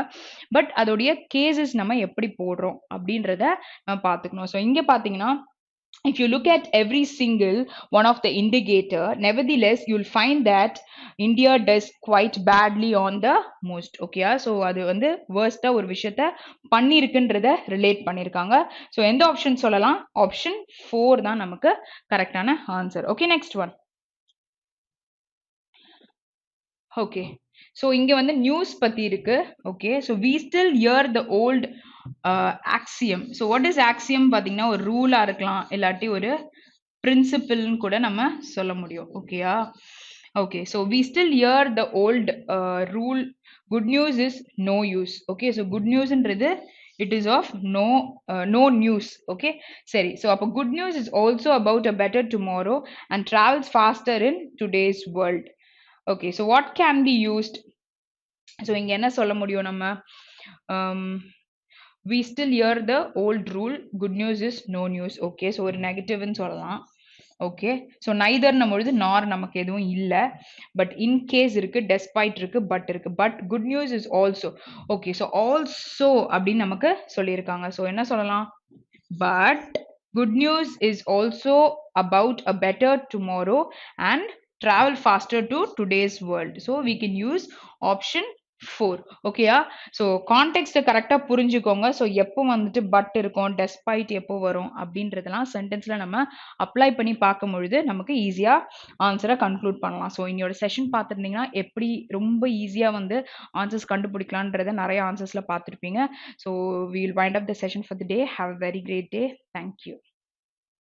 பட் அதோடைய cases நம்ம எப்படி போடுறோம் அப்படின்றத நம்ம பார்த்துக்கணும் so இங்க பாத்தீங்கன்னா if you look at every single one of the indicator nevertheless you'll find that India does quite badly on the most okay so அது வந்து worst ஒரு விஷயத்தை பண்ணிருக்குன்றத ரிலேட் பண்ணிருக்காங்க so எந்த ஆப்ஷன் சொல்லலாம் ஆப்ஷன் 4 தான் நமக்கு கரெக்டான answer okay next one okay so இங்க வந்து நியூஸ் பத்தி இருக்கு okay so we still hear the old axiom so what is axiom பாத்தீங்கன்னா ஒரு ரூலா இருக்கலாம் இல்லாட்டி ஒரு பிரின்சிபிள்னு கூட நம்ம சொல்ல முடியும் ஓகேயா Okay, so we still hear the old rule, good news is no use. Okay, so good news ன்றது it is of no news. Okay, சரி, so அப்போ good news is also about a better tomorrow and travels faster in today's world. Okay, so what can be used? So இங்க என்ன சொல்ல முடியும் நம்ம? um, we still hear the old rule, good news is no news. Okay, so ஒரு negative ன்னு சொல்லலாம். Okay, so நைதர்னும் பொழுது நார் நமக்கு எதுவும் இல்லை, பட் இன்கேஸ் இருக்கு, டெஸ்பைட் இருக்கு, பட் இருக்கு. But good news is also. Okay, so also அப்படின்னு நமக்கு சொல்லியிருக்காங்க. ஸோ என்ன சொல்லலாம்? But good news is also about a better tomorrow and travel faster to today's world. So we can use option 4. ஓகேயா? So கான்டெக்ட்டை கரெக்டாக புரிஞ்சுக்கோங்க. So எப்போ வந்துட்டு பட் இருக்கும், டெஸ்பைட் எப்போ வரும் அப்படின்றதெல்லாம் சென்டென்ஸில் நம்ம அப்ளை பண்ணி பார்க்கும் பொழுது நமக்கு ஈஸியாக ஆன்சரை கன்க்ளூட் பண்ணலாம். ஸோ இன்னையோட செஷன் பார்த்துருந்தீங்கன்னா எப்படி ரொம்ப ஈஸியாக வந்து ஆன்சர்ஸ் கண்டுபிடிக்கலான்றதை நிறைய ஆன்சர்ஸில் பார்த்துருப்பீங்க. So we'll wind up the session for the day. Have a very great day. Thank you.